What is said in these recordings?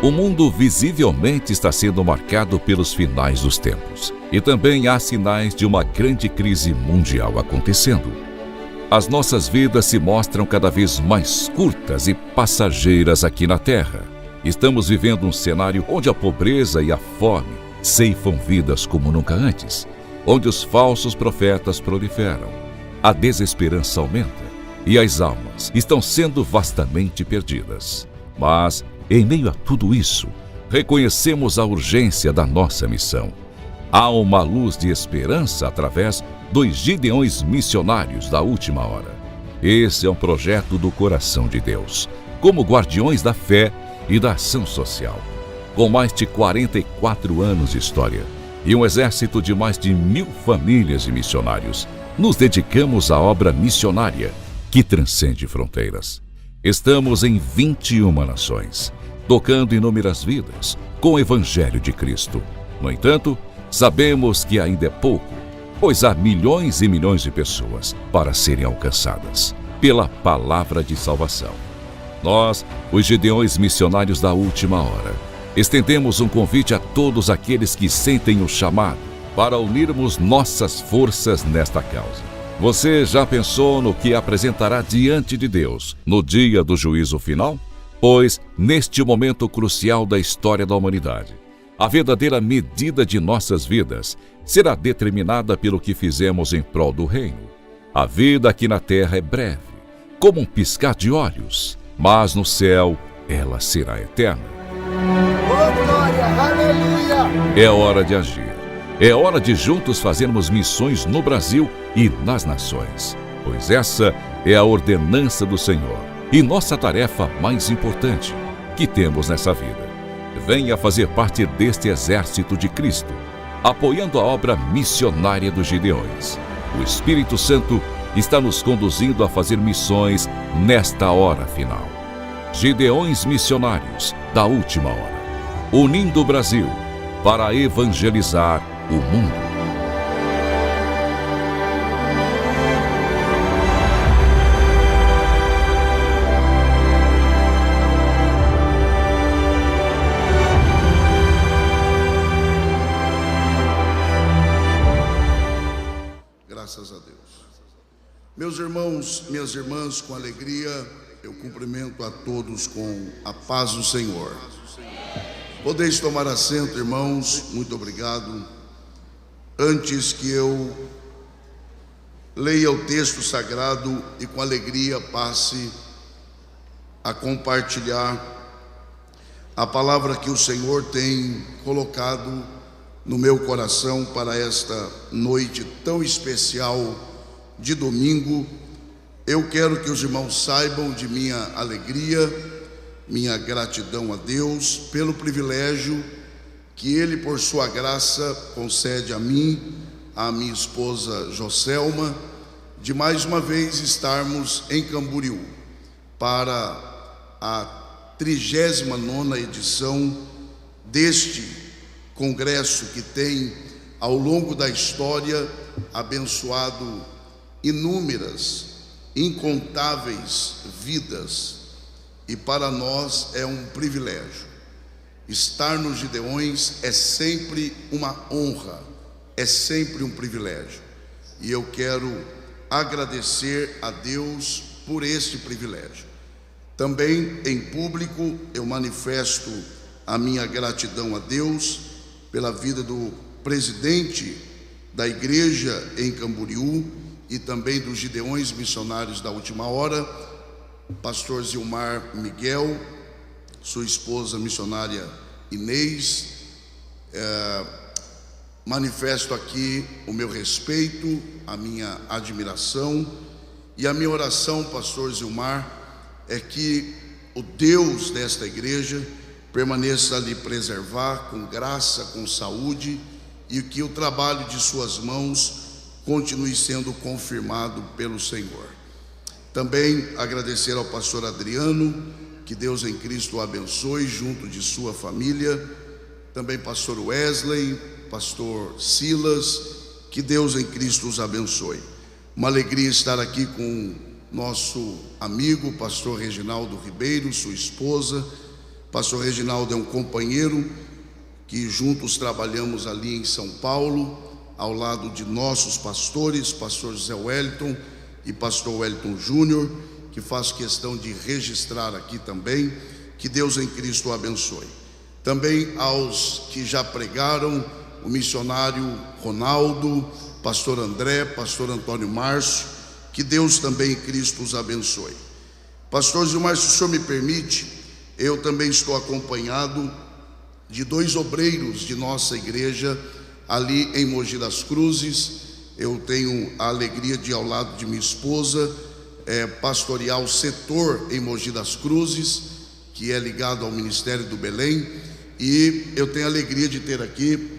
O mundo visivelmente está sendo marcado pelos finais dos tempos. E também há sinais de uma grande crise mundial acontecendo. As nossas vidas se mostram cada vez mais curtas e passageiras aqui na Terra. Estamos vivendo um cenário onde a pobreza e a fome ceifam vidas como nunca antes, onde os falsos profetas proliferam, a desesperança aumenta e as almas estão sendo vastamente perdidas. Mas, em meio a tudo isso, reconhecemos a urgência da nossa missão. Há uma luz de esperança através dos Gideões missionários da última hora. Esse é um projeto do coração de Deus, como guardiões da fé e da ação social. Com mais de 44 anos de história e um exército de mais de 1.000 famílias de missionários, nos dedicamos à obra missionária que transcende fronteiras. Estamos em 21 nações, tocando inúmeras vidas com o Evangelho de Cristo. No entanto, sabemos que ainda é pouco, pois há milhões e milhões de pessoas para serem alcançadas pela palavra de salvação. Nós, os Gideões missionários da última hora, estendemos um convite a todos aqueles que sentem o chamado para unirmos nossas forças nesta causa. Você já pensou no que apresentará diante de Deus no dia do juízo final? Pois, neste momento crucial da história da humanidade, a verdadeira medida de nossas vidas será determinada pelo que fizemos em prol do reino. A vida aqui na terra é breve, como um piscar de olhos, mas no céu ela será eterna. Oh, glória, aleluia! É hora de agir. É hora de juntos fazermos missões no Brasil e nas nações, pois essa é a ordenança do Senhor e nossa tarefa mais importante que temos nessa vida. Venha fazer parte deste exército de Cristo, apoiando a obra missionária dos Gideões. O Espírito Santo está nos conduzindo a fazer missões nesta hora final. Gideões missionários da última hora, unindo o Brasil para evangelizar o mundo. Graças a Deus. Meus irmãos, minhas irmãs, com alegria, eu cumprimento a todos com a paz do Senhor. Podeis tomar assento, irmãos, muito obrigado. Antes que eu leia o texto sagrado e com alegria passe a compartilhar a palavra que o Senhor tem colocado no meu coração para esta noite tão especial de domingo, eu quero que os irmãos saibam de minha alegria, minha gratidão a Deus pelo privilégio que Ele, por sua graça, concede a mim, à minha esposa Joselma, de mais uma vez estarmos em Camboriú para a 39ª edição deste congresso que tem, ao longo da história, abençoado inúmeras, incontáveis vidas, e para nós é um privilégio. Estar nos Gideões é sempre uma honra, é sempre um privilégio, e eu quero agradecer a Deus por este privilégio. Também em público eu manifesto a minha gratidão a Deus pela vida do presidente da igreja em Camboriú e também dos Gideões missionários da última hora, pastor Zilmar Miguel, sua esposa missionária Inês. Manifesto aqui o meu respeito, a minha admiração e a minha oração, pastor Zilmar, é que o Deus desta igreja permaneça a lhe preservar com graça, com saúde, e que o trabalho de suas mãos continue sendo confirmado pelo Senhor. Também agradecer ao pastor Adriano, que Deus em Cristo o abençoe junto de sua família. Também pastor Wesley, pastor Silas, que Deus em Cristo os abençoe. Uma alegria estar aqui com nosso amigo pastor Reginaldo Ribeiro, sua esposa, Pastor Reginaldo é um companheiro que juntos trabalhamos ali em São Paulo, ao lado de nossos pastores, pastor José Wellington e pastor Wellington Júnior, que faço questão de registrar aqui também. Que Deus em Cristo o abençoe. Também aos que já pregaram, o missionário Ronaldo, pastor André, pastor Antônio Márcio, que Deus também em Cristo os abençoe. Pastor Gilmar, se o senhor me permite, eu também estou acompanhado de 2 obreiros de nossa igreja ali em Mogi das Cruzes. Eu tenho a alegria de, ao lado de minha esposa, pastorear o setor em Mogi das Cruzes, que é ligado ao Ministério do Belém, e eu tenho a alegria de ter aqui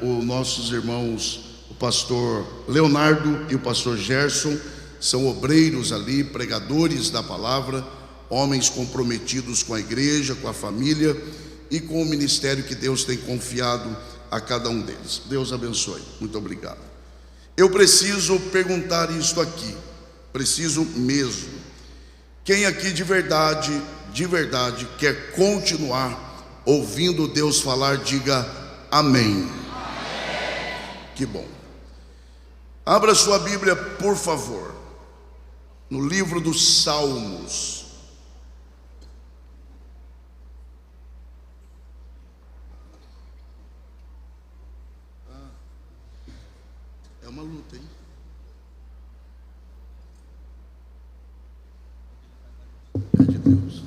os nossos irmãos, o pastor Leonardo e o pastor Gerson. São obreiros ali, pregadores da palavra, homens comprometidos com a igreja, com a família e com o ministério que Deus tem confiado a cada um deles. Deus abençoe. Muito obrigado. Eu preciso perguntar isto aqui, preciso mesmo. Quem aqui de verdade quer continuar ouvindo Deus falar, diga amém. Que bom. Abra sua Bíblia, por favor, no livro dos Salmos. É uma luta, hein? É de Deus.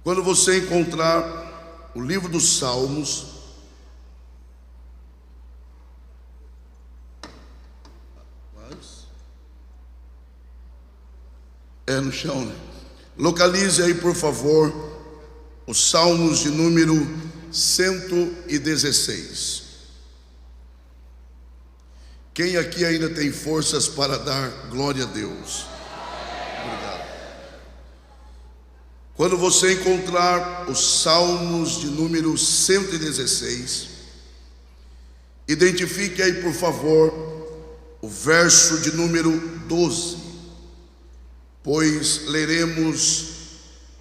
Quando você encontrar o livro dos Salmos, no chão, né? Localize aí, por favor, os Salmos de número 116. Quem aqui ainda tem forças para dar glória a Deus? Obrigado. Quando você encontrar os Salmos de número 116, identifique aí, por favor, o verso de número 12. Pois leremos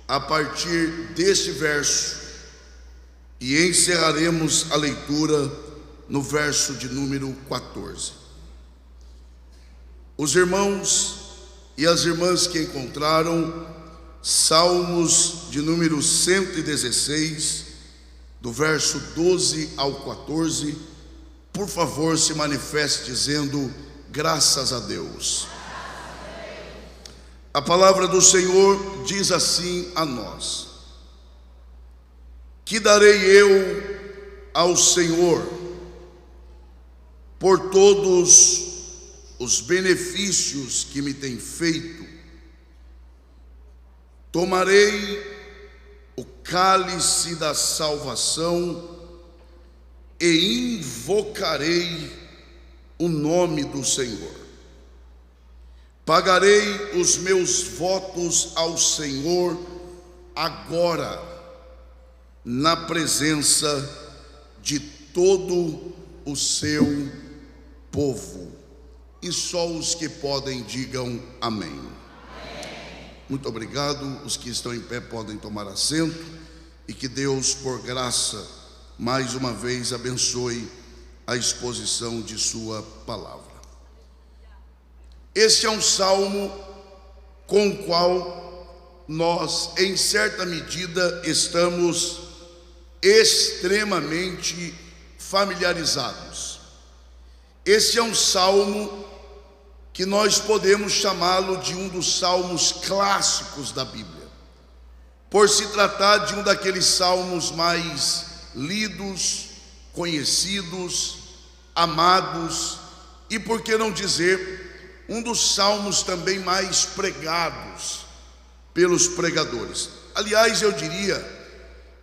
a partir deste verso e encerraremos a leitura no verso de número 14. Os irmãos e as irmãs que encontraram Salmos de número 116, do verso 12 ao 14, por favor, se manifeste dizendo graças a Deus. A palavra do Senhor diz assim a nós: que darei eu ao Senhor por todos os benefícios que me tem feito? Tomarei o cálice da salvação e invocarei o nome do Senhor. Pagarei os meus votos ao Senhor agora, na presença de todo o seu povo. E só os que podem digam amém. Muito obrigado. Os que estão em pé podem tomar assento, e que Deus, por graça, mais uma vez abençoe a exposição de sua palavra. Este é um salmo com o qual nós, em certa medida, estamos extremamente familiarizados. Este é um salmo que nós podemos chamá-lo de um dos salmos clássicos da Bíblia, por se tratar de um daqueles salmos mais lidos, conhecidos, amados, e por que não dizer, um dos salmos também mais pregados pelos pregadores. Aliás, eu diria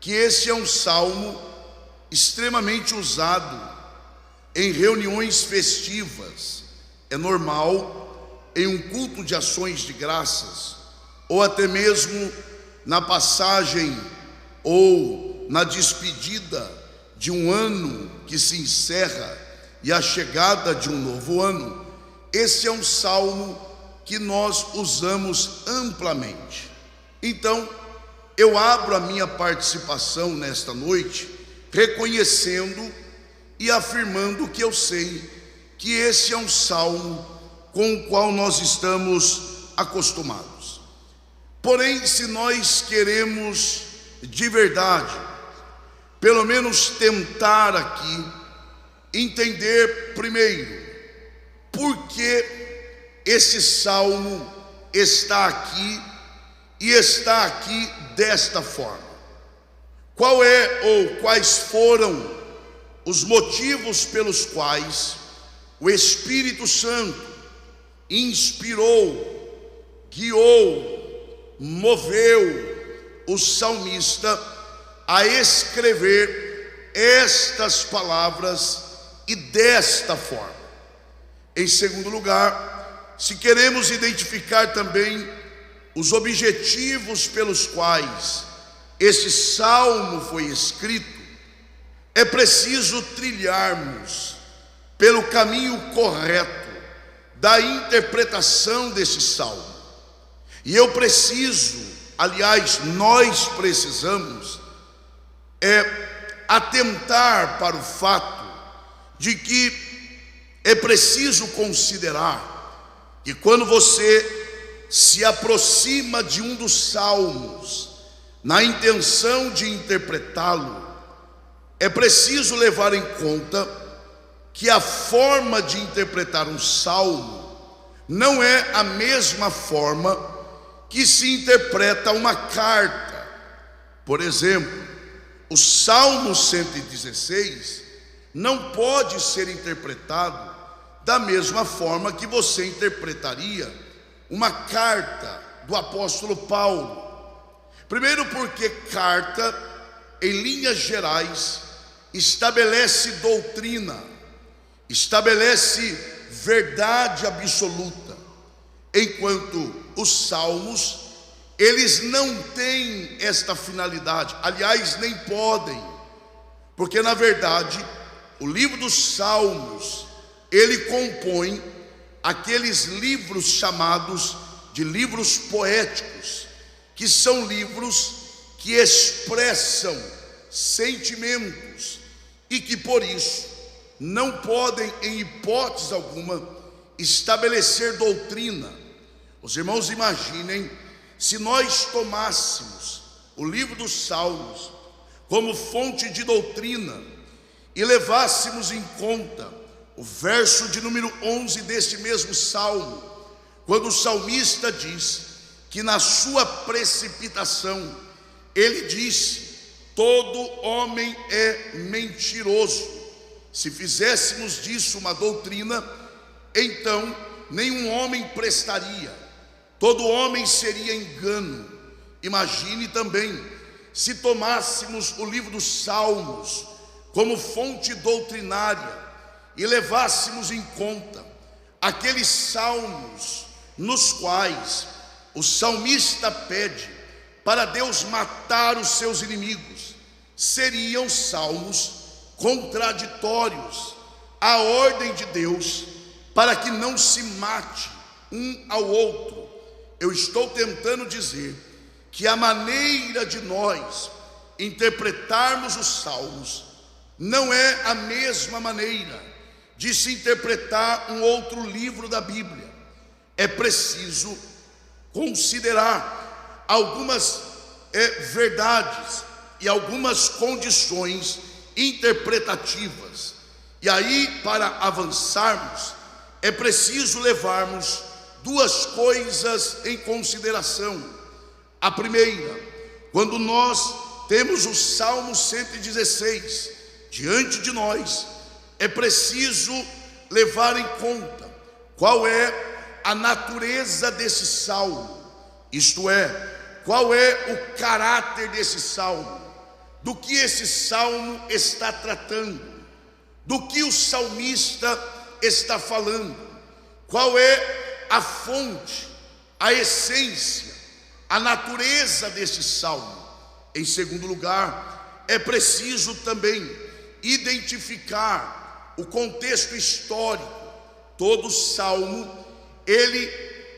que esse é um salmo extremamente usado em reuniões festivas. É normal em um culto de ações de graças, ou até mesmo na passagem ou na despedida de um ano que se encerra e a chegada de um novo ano. Esse é um salmo que nós usamos amplamente. Então, eu abro a minha participação nesta noite reconhecendo e afirmando que eu sei que esse é um salmo com o qual nós estamos acostumados. Porém, se nós queremos de verdade, pelo menos tentar aqui entender primeiro por que esse salmo está aqui e está aqui desta forma. Qual é ou quais foram os motivos pelos quais o Espírito Santo inspirou, guiou, moveu o salmista a escrever estas palavras e desta forma? Em segundo lugar, se queremos identificar também os objetivos pelos quais esse salmo foi escrito, é preciso trilharmos pelo caminho correto da interpretação desse salmo. E eu preciso, aliás, nós precisamos atentar para o fato de que é preciso considerar que quando você se aproxima de um dos salmos na intenção de interpretá-lo, é preciso levar em conta que a forma de interpretar um salmo não é a mesma forma que se interpreta uma carta. Por exemplo, o Salmo 116 não pode ser interpretado da mesma forma que você interpretaria uma carta do apóstolo Paulo. Primeiro, porque carta, em linhas gerais, estabelece doutrina, estabelece verdade absoluta, enquanto os salmos, eles não têm esta finalidade, aliás, nem podem, porque na verdade, o livro dos Salmos, ele compõe aqueles livros chamados de livros poéticos, que são livros que expressam sentimentos e que por isso não podem, em hipótese alguma, estabelecer doutrina. Os irmãos imaginem se nós tomássemos o livro dos Salmos como fonte de doutrina e levássemos em conta o verso de número 11 deste mesmo salmo, quando o salmista diz que na sua precipitação ele disse: todo homem é mentiroso. Se fizéssemos disso uma doutrina, então nenhum homem prestaria, todo homem seria engano. Imagine também se tomássemos o livro dos Salmos como fonte doutrinária e levássemos em conta aqueles salmos nos quais o salmista pede para Deus matar os seus inimigos. Seriam salmos contraditórios à ordem de Deus para que não se mate um ao outro. Eu estou tentando dizer que a maneira de nós interpretarmos os salmos não é a mesma maneira de se interpretar um outro livro da Bíblia. É preciso considerar algumas verdades e algumas condições interpretativas. E aí, para avançarmos, é preciso levarmos duas coisas em consideração. A primeira, quando nós temos o Salmo 116 diante de nós, é preciso levar em conta qual é a natureza desse salmo, isto é, qual é o caráter desse salmo, do que esse salmo está tratando, do que o salmista está falando, qual é a fonte, a essência, a natureza desse salmo. Em segundo lugar, é preciso também identificar o contexto histórico. Todo salmo, ele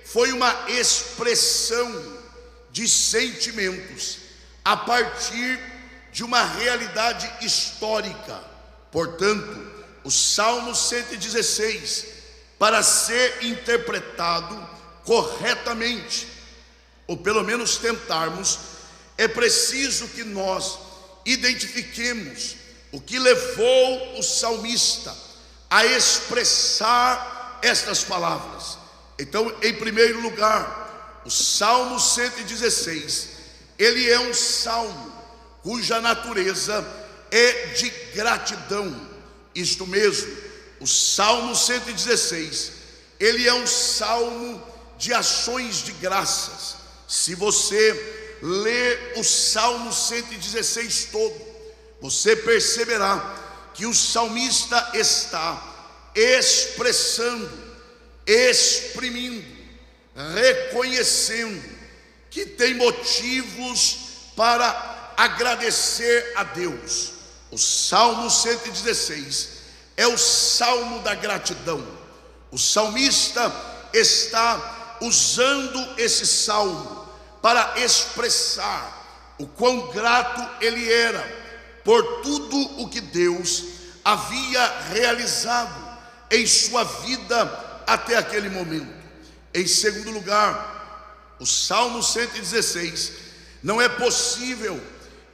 foi uma expressão de sentimentos a partir de uma realidade histórica. Portanto, o Salmo 116, para ser interpretado corretamente, ou pelo menos tentarmos, é preciso que nós identifiquemos o que levou o salmista a expressar estas palavras. Então, em primeiro lugar, o Salmo 116, ele é um salmo cuja natureza é de gratidão. Isto mesmo, o Salmo 116, ele é um salmo de ações de graças. Se você ler o Salmo 116 todo, você perceberá que o salmista está expressando, exprimindo, reconhecendo que tem motivos para agradecer a Deus. O Salmo 116 é o salmo da gratidão. O salmista está usando esse salmo para expressar o quão grato ele era por tudo o que Deus havia realizado em sua vida até aquele momento. Em segundo lugar, o Salmo 116, não é possível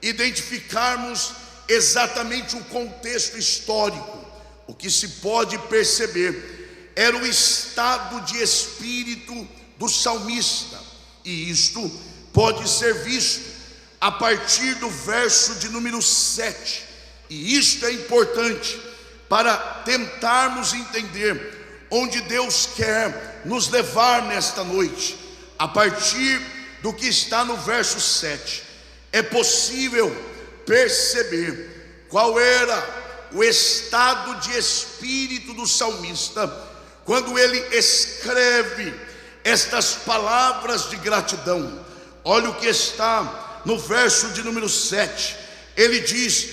identificarmos exatamente o contexto histórico. O que se pode perceber era o estado de espírito do salmista, e isto pode ser visto a partir do verso de número 7, e isto é importante para tentarmos entender onde Deus quer nos levar nesta noite. A partir do que está no verso 7, é possível perceber qual era o estado de espírito do salmista quando ele escreve estas palavras de gratidão. Olha o que está no verso de número 7, ele diz: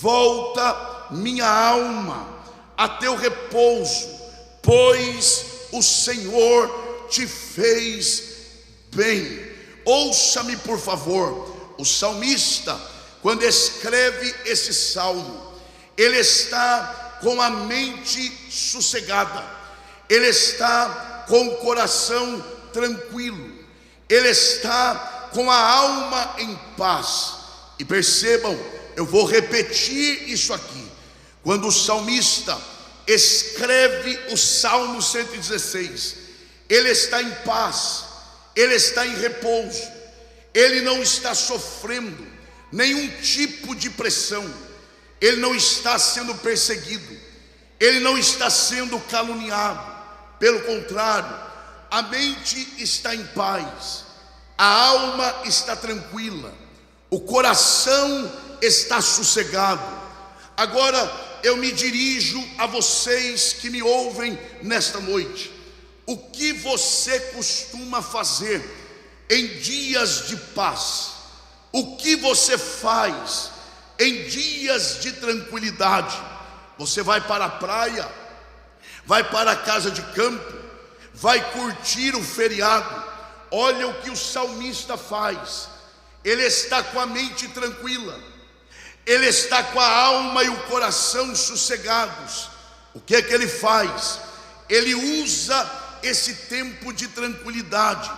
volta minha alma a teu repouso, pois o Senhor te fez bem. Ouça-me, por favor. O salmista, quando escreve esse salmo, ele está com a mente sossegada, ele está com o coração tranquilo, ele está com a alma em paz. E percebam, eu vou repetir isso aqui. Quando o salmista escreve o Salmo 116, ele está em paz, ele está em repouso, ele não está sofrendo nenhum tipo de pressão, ele não está sendo perseguido, ele não está sendo caluniado. Pelo contrário, a mente está em paz, a alma está tranquila, o coração está sossegado. Agora eu me dirijo a vocês que me ouvem nesta noite. O que você costuma fazer em dias de paz? O que você faz em dias de tranquilidade? Você vai para a praia, vai para a casa de campo, vai curtir o feriado. Olha o que o salmista faz. Ele está com a mente tranquila, ele está com a alma e o coração sossegados. O que é que ele faz? Ele usa esse tempo de tranquilidade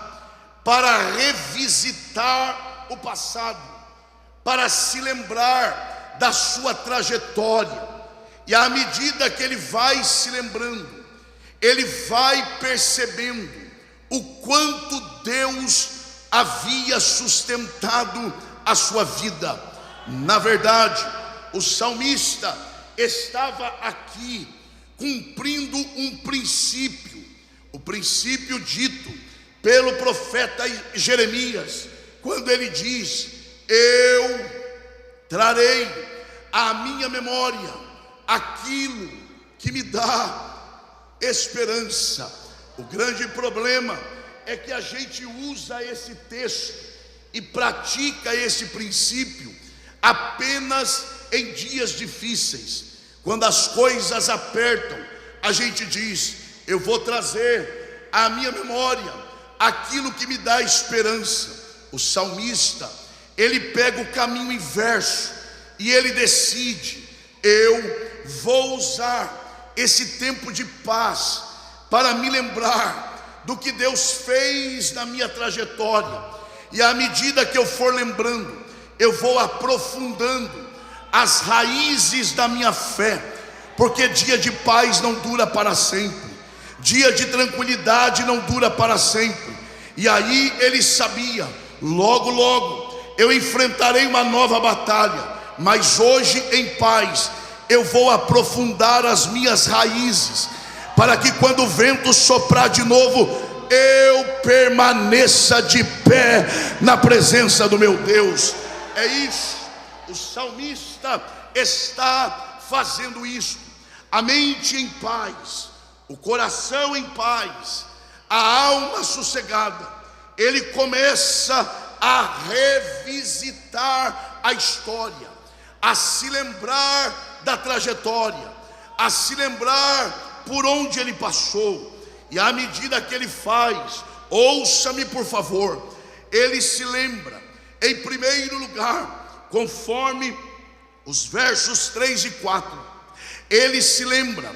para revisitar o passado, para se lembrar da sua trajetória. E à medida que ele vai se lembrando, ele vai percebendo o quanto Deus havia sustentado a sua vida. Na verdade, o salmista estava aqui cumprindo um princípio, o princípio dito pelo profeta Jeremias, quando ele diz: eu trarei à minha memória aquilo que me dá esperança. O grande problema é que a gente usa esse texto e pratica esse princípio apenas em dias difíceis. Quando as coisas apertam, a gente diz: eu vou trazer à minha memória aquilo que me dá esperança. O salmista, ele pega o caminho inverso e ele decide: eu vou usar esse tempo de paz para me lembrar do que Deus fez na minha trajetória. E à medida que eu for lembrando, eu vou aprofundando as raízes da minha fé, porque dia de paz não dura para sempre, dia de tranquilidade não dura para sempre. E aí ele sabia: logo, logo eu enfrentarei uma nova batalha, mas hoje em paz eu vou aprofundar as minhas raízes, para que quando o vento soprar de novo, eu permaneça de pé na presença do meu Deus. É isso, o salmista está fazendo isso. A mente em paz, o coração em paz, a alma sossegada. Ele começa a revisitar a história, a se lembrar da trajetória, a se lembrar por onde ele passou. E à medida que ele faz, ouça-me por favor, ele se lembra, em primeiro lugar, conforme os versos 3 e 4, ele se lembra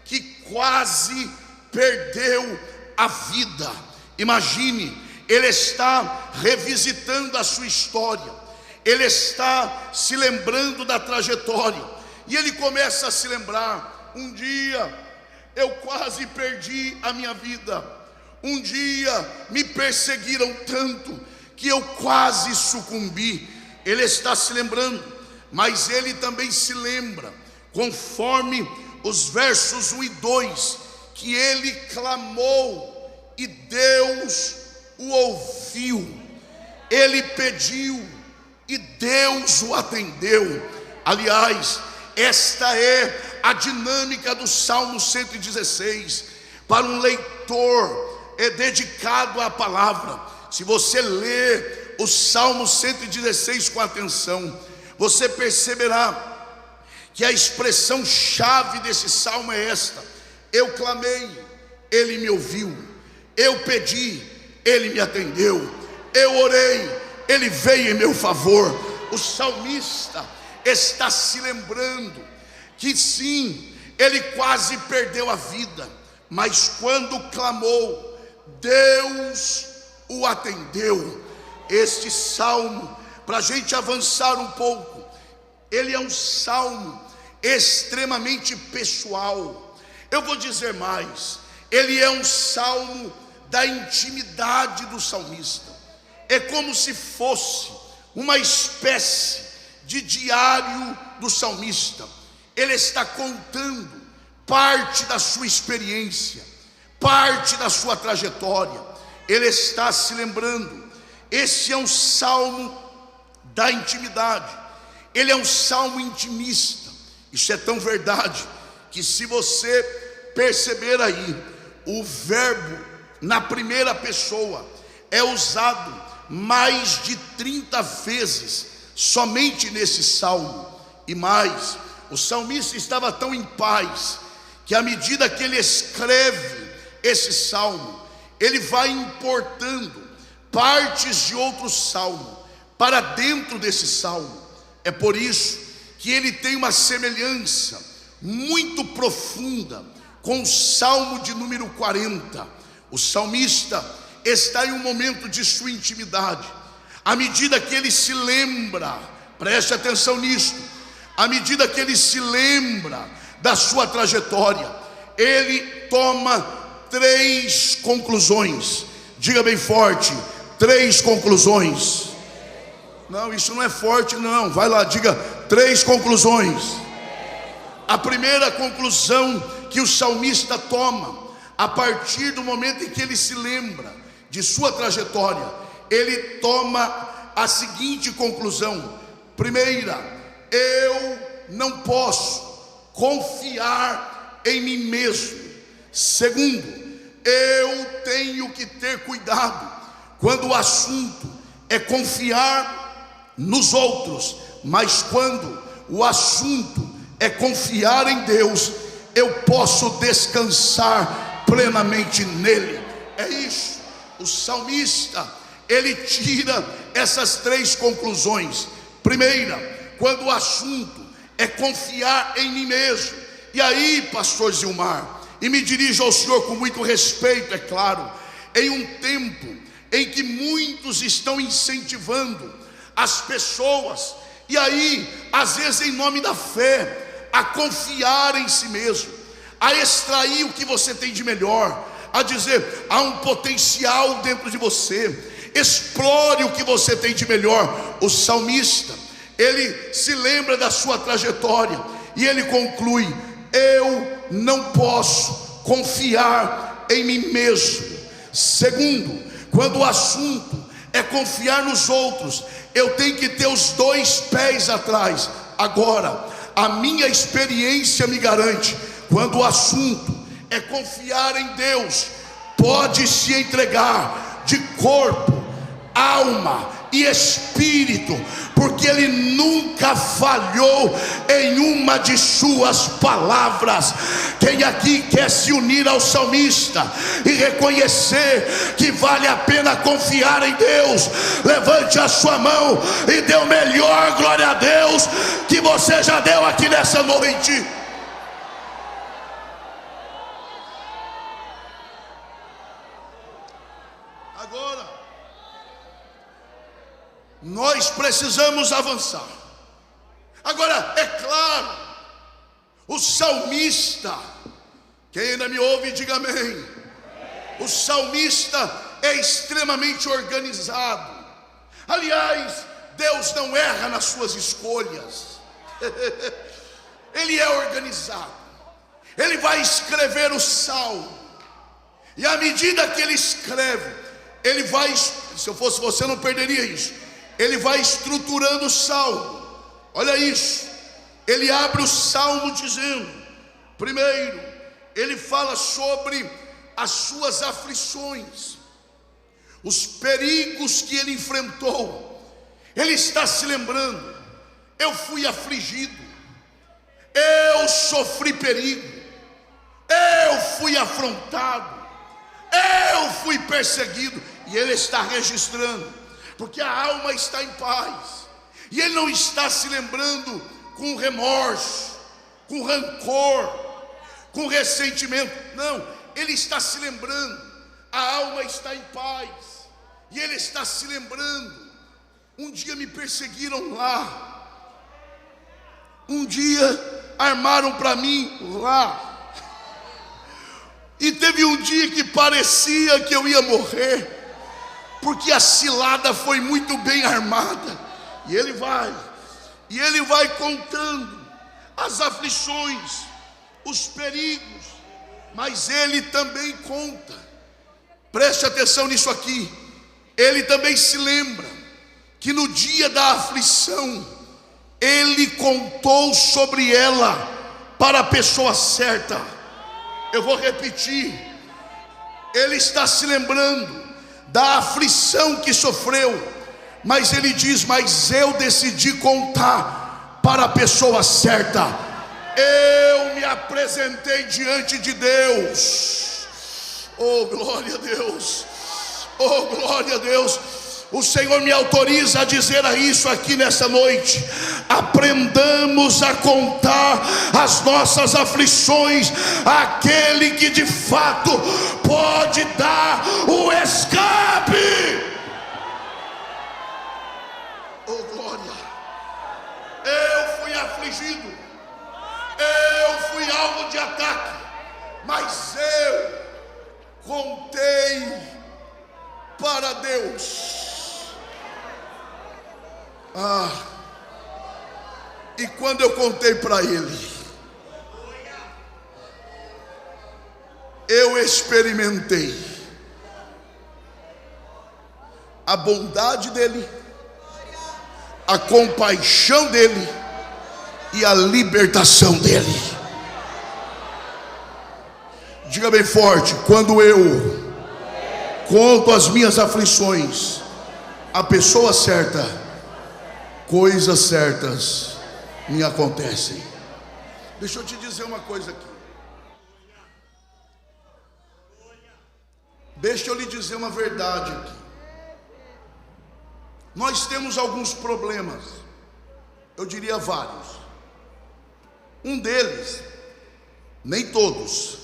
que quase perdeu a vida. Imagine, ele está revisitando a sua história, ele está se lembrando da trajetória, e ele começa a se lembrar: um dia eu quase perdi a minha vida, um dia me perseguiram tanto que eu quase sucumbi. Ele está se lembrando, mas ele também se lembra, conforme os versos 1 e 2, que ele clamou e Deus o ouviu. Ele pediu e Deus o atendeu. Aliás, esta é a dinâmica do Salmo 116. Para um leitor dedicado à palavra, se você ler o Salmo 116 com atenção, você perceberá que a expressão chave desse salmo é esta: eu clamei, ele me ouviu; eu pedi, ele me atendeu; eu orei, ele veio em meu favor. O salmista está se lembrando que sim, ele quase perdeu a vida, mas quando clamou, Deus o atendeu. Este salmo, para a gente avançar um pouco, ele é um salmo extremamente pessoal. Eu vou dizer mais, ele é um salmo da intimidade do salmista. É como se fosse uma espécie de diário do salmista. Ele está contando parte da sua experiência, parte da sua trajetória. Ele está se lembrando. Esse é um salmo da intimidade. Ele é um salmo intimista. Isso é tão verdade que, se você perceber aí, o verbo na primeira pessoa é usado mais de 30 vezes somente nesse salmo. E mais, o salmista estava tão em paz que, à medida que ele escreve esse salmo, ele vai importando partes de outro salmo para dentro desse salmo. É por isso que ele tem uma semelhança muito profunda com o salmo de número 40. O salmista está em um momento de sua intimidade. À medida que ele se lembra, preste atenção nisso, à medida que ele se lembra da sua trajetória, ele toma 3 conclusões. Diga bem forte: 3 conclusões. Não, isso não é forte não, vai lá, diga: 3 conclusões. A primeira conclusão que o salmista toma, a partir do momento em que ele se lembra de sua trajetória, ele toma a seguinte conclusão: primeira, eu não posso confiar em mim mesmo. Segundo, eu tenho que ter cuidado quando o assunto é confiar nos outros, mas quando o assunto é confiar em Deus, eu posso descansar plenamente nele. É isso, o salmista, ele tira essas 3 conclusões. Primeira, quando o assunto é confiar em mim mesmo. E aí, pastor Zilmar, e me dirijo ao senhor com muito respeito, é claro, em um tempo em que muitos estão incentivando as pessoas, e aí, às vezes em nome da fé, a confiar em si mesmo, a extrair o que você tem de melhor, a dizer, há um potencial dentro de você, explore o que você tem de melhor. O salmista, ele se lembra da sua trajetória, e ele conclui: eu não posso confiar em mim mesmo. Segundo, quando o assunto é confiar nos outros, eu tenho que ter os 2 pés atrás. Agora, a minha experiência me garante, quando o assunto é confiar em Deus, pode se entregar de corpo, alma e espírito, porque Ele nunca falhou em uma de suas palavras. Quem aqui quer se unir ao salmista e reconhecer que vale a pena confiar em Deus, levante a sua mão e dê o melhor glória a Deus que você já deu aqui nessa noite. Agora, nós precisamos avançar. Agora, é claro, o salmista, quem ainda me ouve, diga amém. O salmista é extremamente organizado. Aliás, Deus não erra nas suas escolhas. Ele é organizado. Ele vai escrever o salmo, e à medida que ele escreve, ele vai, se eu fosse você não perderia isso, ele vai estruturando o salmo. Olha isso, ele abre o salmo dizendo, primeiro, ele fala sobre as suas aflições, os perigos que ele enfrentou. Ele está se lembrando: eu fui afligido, eu sofri perigo, eu fui afrontado, eu fui perseguido. E ele está registrando, porque a alma está em paz, e ele não está se lembrando com remorso, com rancor, com ressentimento. Não, ele está se lembrando, a alma está em paz, e ele está se lembrando: um dia me perseguiram lá, um dia armaram para mim lá, e teve um dia que parecia que eu ia morrer, porque a cilada foi muito bem armada. E ele vai contando as aflições, os perigos, mas ele também conta, preste atenção nisso aqui, ele também se lembra que no dia da aflição, ele contou sobre ela para a pessoa certa. Eu vou repetir, ele está se lembrando da aflição que sofreu, mas ele diz: mas eu decidi contar para a pessoa certa. Eu me apresentei diante de Deus. Oh, glória a Deus, oh, glória a Deus. O Senhor me autoriza a dizer isso aqui nessa noite. Aprendamos a contar as nossas aflições àquele que de fato pode dar o escape. Oh, glória. Eu fui afligido, eu fui alvo de ataque, mas eu contei para Deus. E quando eu contei para Ele, eu experimentei a bondade dEle, a compaixão dEle e a libertação dEle. Diga bem forte: quando eu conto as minhas aflições à pessoa certa, coisas certas me acontecem. Deixa eu te dizer uma coisa aqui. Deixa eu lhe dizer uma verdade aqui. nós temos alguns problemas, eu diria vários. Um deles, nem todos,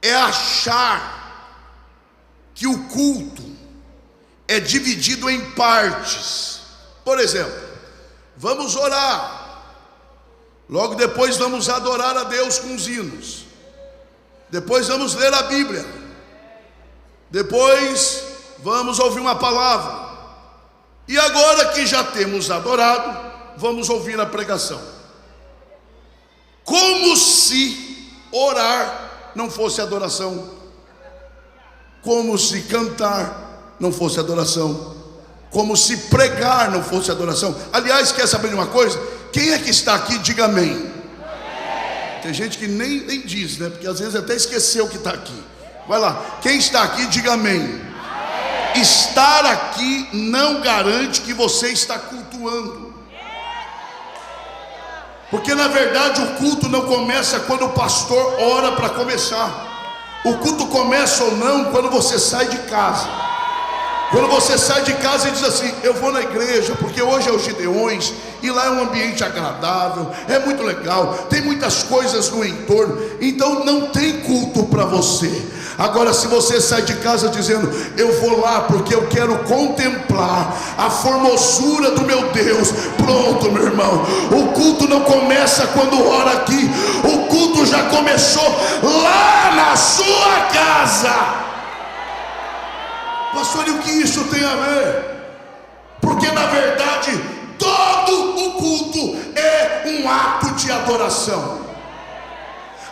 é achar que o culto é dividido em partes. Por exemplo, vamos orar, logo depois vamos adorar a Deus com os hinos, depois vamos ler a Bíblia, depois vamos ouvir uma palavra, e agora que já temos adorado, vamos ouvir a pregação. Como se orar não fosse adoração, como se cantar não fosse adoração, como se pregar não fosse adoração. Aliás, quer saber de uma coisa? Quem é que está aqui, diga amém. Tem gente que nem diz, né? Porque às vezes até esqueceu que está aqui. Vai lá, quem está aqui, diga amém. Estar aqui não garante que você está cultuando, porque na verdade o culto não começa quando o pastor ora para começar. O culto começa ou não quando você sai de casa. Quando você sai de casa e diz assim: eu vou na igreja porque hoje é os Gideões e lá é um ambiente agradável, é muito legal, tem muitas coisas no entorno, então não tem culto para você. Agora, se você sai de casa dizendo: eu vou lá porque eu quero contemplar a formosura do meu Deus, pronto, meu irmão, o culto não começa quando ora aqui, o culto já começou lá na sua casa. Pastor, e o que isso tem a ver? Porque na verdade todo o culto é um ato de adoração.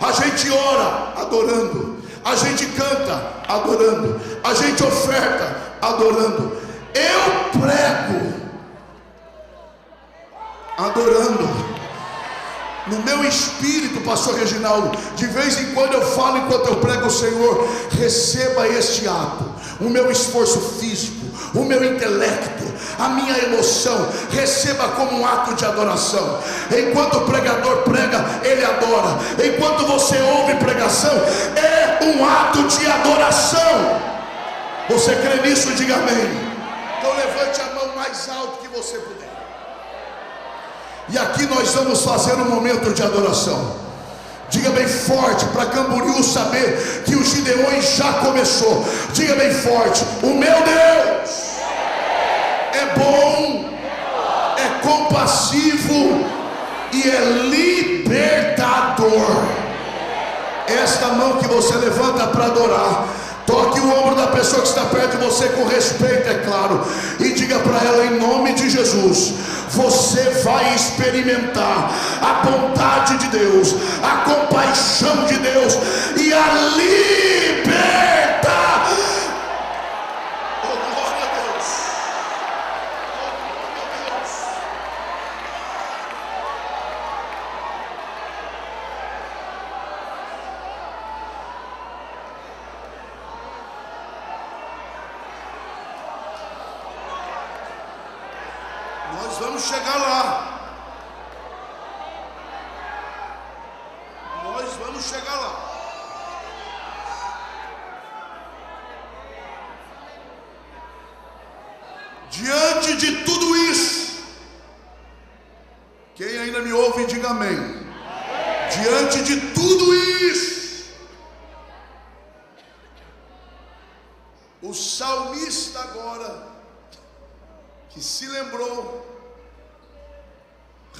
A gente ora adorando, a gente canta adorando, a gente oferta adorando, eu prego adorando. No meu espírito, pastor Reginaldo, de vez em quando eu falo enquanto eu prego: o Senhor, receba este ato, o meu esforço físico, o meu intelecto, a minha emoção, receba como um ato de adoração. Enquanto o pregador prega, ele adora. Enquanto você ouve pregação, é um ato de adoração. Você crê nisso? Diga amém. Então levante a mão mais alto que você puder. E aqui nós vamos fazer um momento de adoração. Diga bem forte para Camboriú saber que os Gideões já começou. Diga bem forte: o meu Deus é bom, é compassivo e é libertador. Esta mão que você levanta para adorar, toque o ombro da pessoa que está perto de você com respeito, é claro, e diga para ela: em nome de Jesus, você vai experimentar a bondade de Deus, a compaixão de Deus e a liberta. Oh, glória a Deus. Oh, Deus. Nós vamos chegar lá. Nós vamos chegar lá. Diante de tudo isso, quem ainda me ouve, diga amém. Diante de tudo isso, o salmista agora, que se lembrou,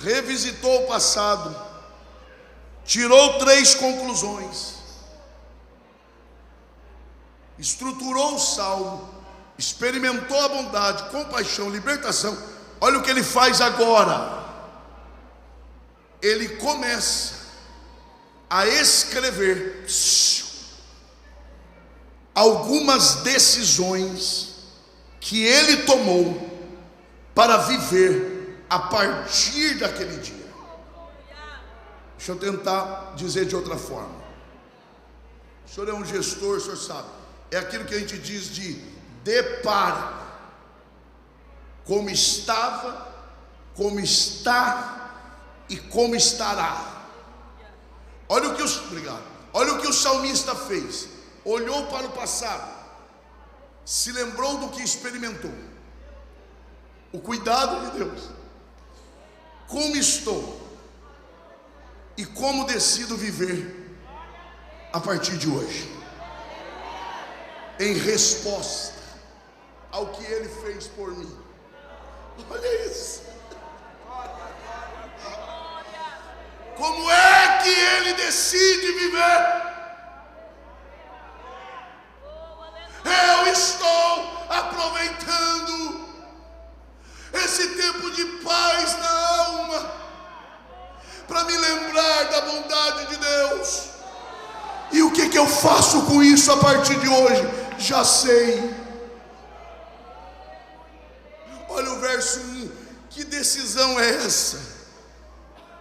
revisitou o passado, tirou 3 conclusões, estruturou o salmo, experimentou a bondade, compaixão, libertação. Olha o que ele faz agora. Ele começa a escrever algumas decisões que ele tomou para viver a partir daquele dia. Deixa eu tentar dizer de outra forma. O senhor é um gestor, o senhor sabe. É aquilo que a gente diz de depara. Como estava, como está e como estará. Olha o que Olha o que o salmista fez. Olhou para o passado, se lembrou do que experimentou, o cuidado de Deus. Como estou e como decido viver a partir de hoje, em resposta ao que Ele fez por mim. Olha isso. Como é que Ele decide viver? Eu estou aproveitando esse tempo de paz na alma para me lembrar da bondade de Deus. E o que eu faço com isso a partir de hoje? Já sei. Olha o verso 1. Que decisão é essa?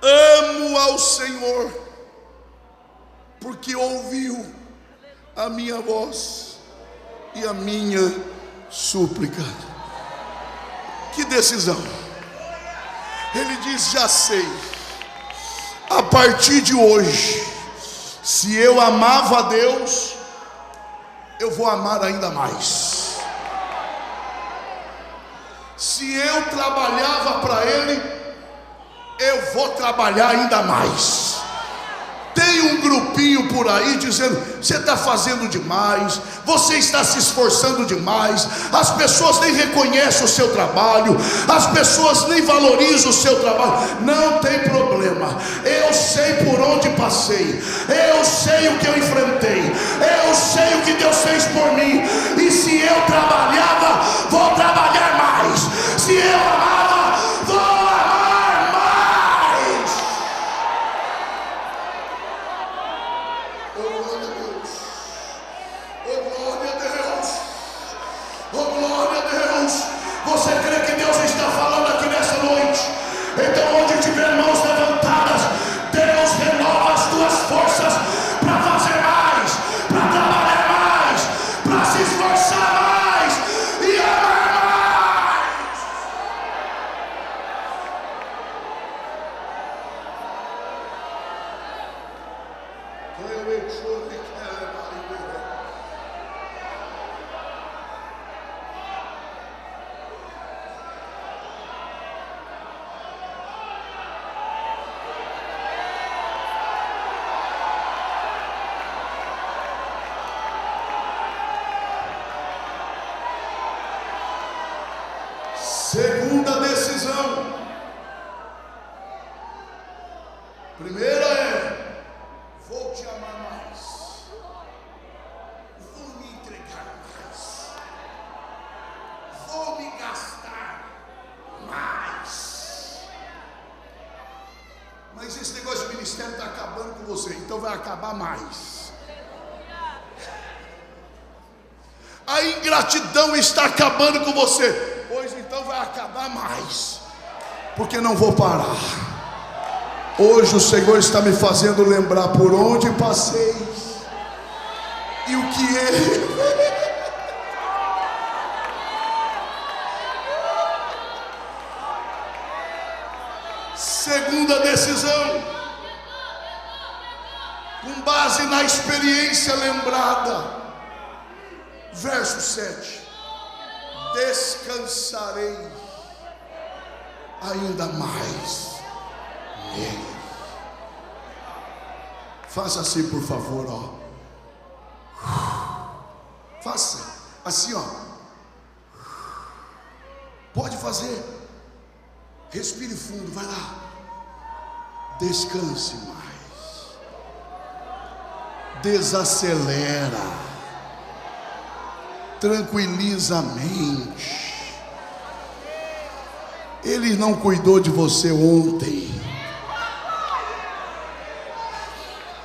Amo ao Senhor, porque ouviu a minha voz e a minha súplica. Que decisão? Ele diz: já sei, a partir de hoje, se eu amava a Deus, eu vou amar ainda mais. Se eu trabalhava para Ele, eu vou trabalhar ainda mais. Tem um grupinho por aí dizendo: você está fazendo demais, você está se esforçando demais, as pessoas nem reconhecem o seu trabalho, as pessoas nem valorizam o seu trabalho. Não tem problema, eu sei por onde passei, eu sei o que eu enfrentei, eu sei o que Deus fez por mim. E se eu trabalhava, vou trabalhar mais. Se eu amava, vou amar mais. Oh glória a Deus, oh glória a Deus, oh glória a Deus. Você crê que Deus está falando aqui nessa noite? Então, onde tiver mãos levantadas, Deus renova as tuas forças para fazer mais, para trabalhar mais, para se esforçar mais e amar mais. Segunda decisão. Primeira é: vou te amar mais, vou me entregar mais, vou me gastar mais. Mas esse negócio de ministério está acabando com você, então vai acabar mais. A ingratidão está acabando com você, pois então vai acabar mais, porque não vou parar. Hoje o Senhor está me fazendo lembrar por onde passei e o que Ele fez. Segunda decisão, com base na experiência lembrada. Verso 7: descansarei ainda mais nele. Faça assim, por favor, ó. Faça assim, ó. Pode fazer. Respire fundo, vai lá. Descanse mais. Desacelera. Tranquiliza a mente. Ele não cuidou de você ontem.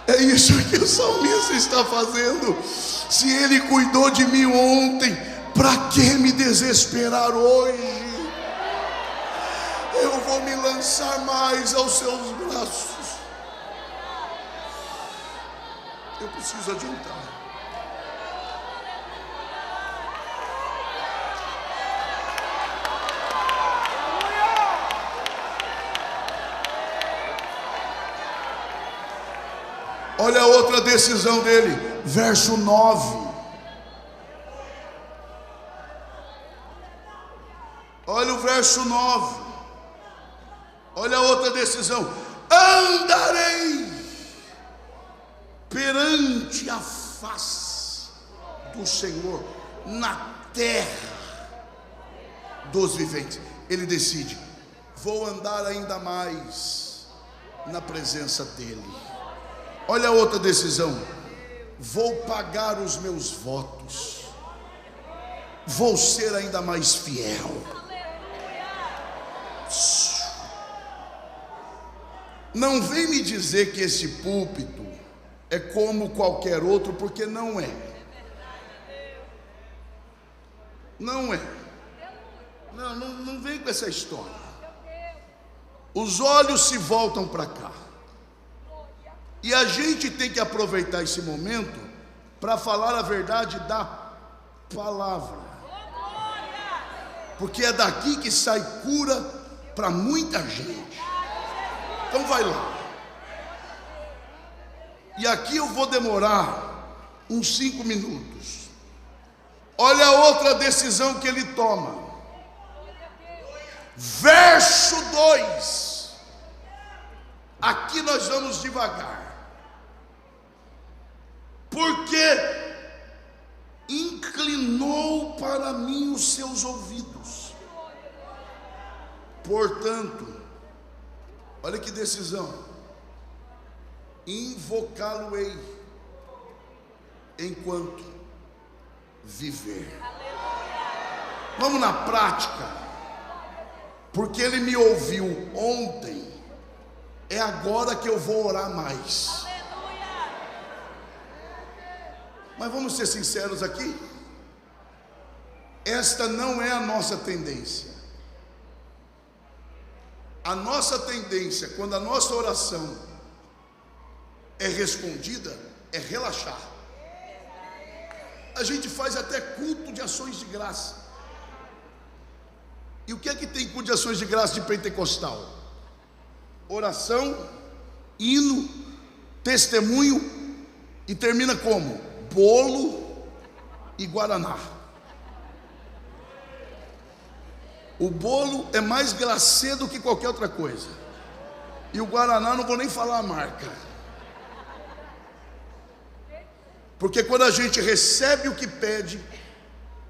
É isso que o salmista está fazendo. Se Ele cuidou de mim ontem, para que me desesperar hoje? Eu vou me lançar mais aos seus braços. Eu preciso adiantar. Olha a outra decisão dele, verso 9. Olha o verso verso 9. Olha a outra decisão: andarei perante a face do Senhor na terra dos viventes. Ele decide: vou andar ainda mais na presença dele. Olha a outra decisão: vou pagar os meus votos, vou ser ainda mais fiel. Não vem me dizer que esse púlpito é como qualquer outro, porque não é. Não é. Não vem com essa história. Os olhos se voltam para cá. E a gente tem que aproveitar esse momento para falar a verdade da palavra. Porque é daqui que sai cura para muita gente. Então vai lá. E aqui eu vou demorar uns 5 minutos. Olha a outra decisão que ele toma. Verso 2. Aqui nós vamos devagar. Porque inclinou para mim os seus ouvidos. Portanto, olha que decisão: invocá-lo-ei enquanto viver. Vamos na prática. Porque ele me ouviu ontem, é agora que eu vou orar mais. Mas vamos ser sinceros aqui. Esta não é a nossa tendência. A nossa tendência, quando a nossa oração é respondida, é relaxar. A gente faz até culto de ações de graça. E o que é que tem culto de ações de graça de pentecostal? Oração, hino, testemunho, e termina como? Bolo e guaraná. O bolo é mais glacê do que qualquer outra coisa. E o guaraná, não vou nem falar a marca. Porque quando a gente recebe o que pede,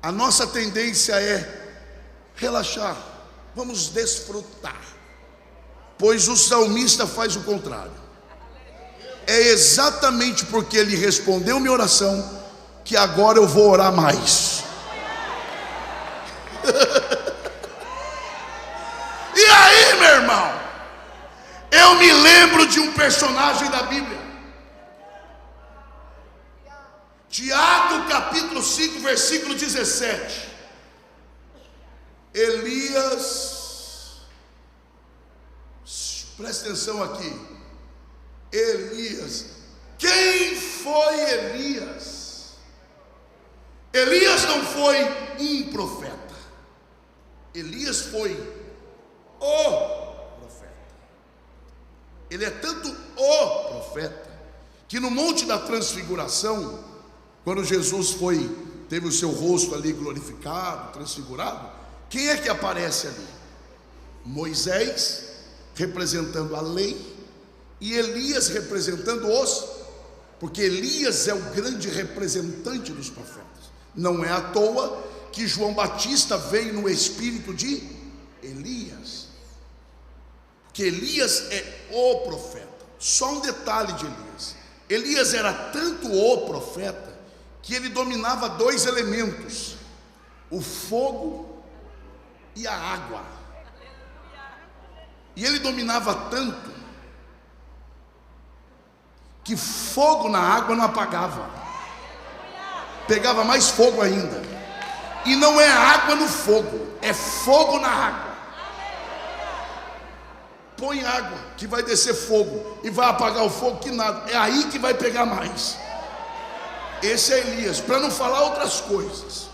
a nossa tendência é relaxar, vamos desfrutar. Pois o salmista faz o contrário. É exatamente porque ele respondeu minha oração que agora eu vou orar mais. E aí, meu irmão, eu me lembro de um personagem da Bíblia, Tiago capítulo 5 versículo 17. Elias, presta atenção aqui. Elias, quem foi Elias? Elias não foi um profeta. Elias foi o profeta. Ele é tanto o profeta que no Monte da Transfiguração, quando Jesus teve o seu rosto ali glorificado, transfigurado, quem é que aparece ali? Moisés representando a lei e Elias representando porque Elias é o grande representante dos profetas. Não é à toa que João Batista veio no espírito de Elias, porque Elias é o profeta. Só um detalhe de Elias: Elias era tanto o profeta que ele dominava 2 elementos: o fogo e a água. E ele dominava tanto que fogo na água não apagava, pegava mais fogo ainda. E não é água no fogo, é fogo na água. Põe água que vai descer fogo e vai apagar o fogo que nada, é aí que vai pegar mais. Esse é Elias, para não falar outras coisas.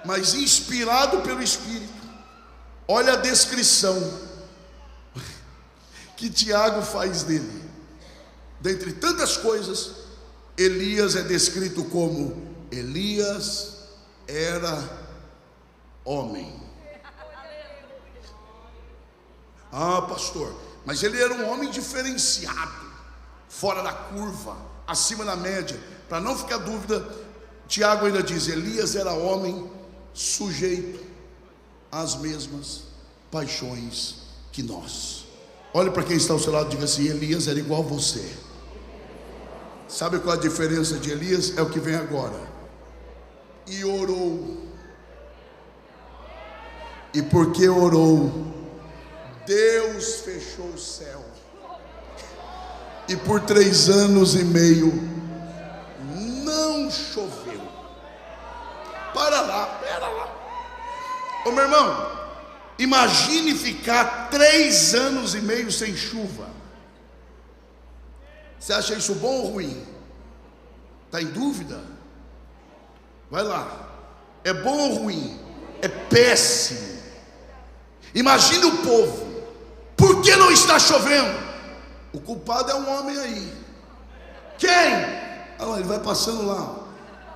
Mas inspirado pelo Espírito. Olha a descrição que Tiago faz dele. Dentre tantas coisas, Elias é descrito como: Elias era homem. Ah, pastor, mas ele era um homem diferenciado, fora da curva, acima da média. Para não ficar dúvida, Tiago ainda diz: Elias era homem sujeito às mesmas paixões que nós. Olhe para quem está ao seu lado e diga assim: Elias era igual a você. Sabe qual a diferença de Elias? É o que vem agora. E orou. E porque orou, Deus fechou o céu. E por 3 anos e meio não choveu. Para lá, pera lá. Ô meu irmão, imagine ficar 3 anos e meio sem chuva. Você acha isso bom ou ruim? Está em dúvida? Vai lá. É bom ou ruim? É péssimo. Imagine o povo. Por que não está chovendo? O culpado é um homem aí. Quem? Ele vai passando lá.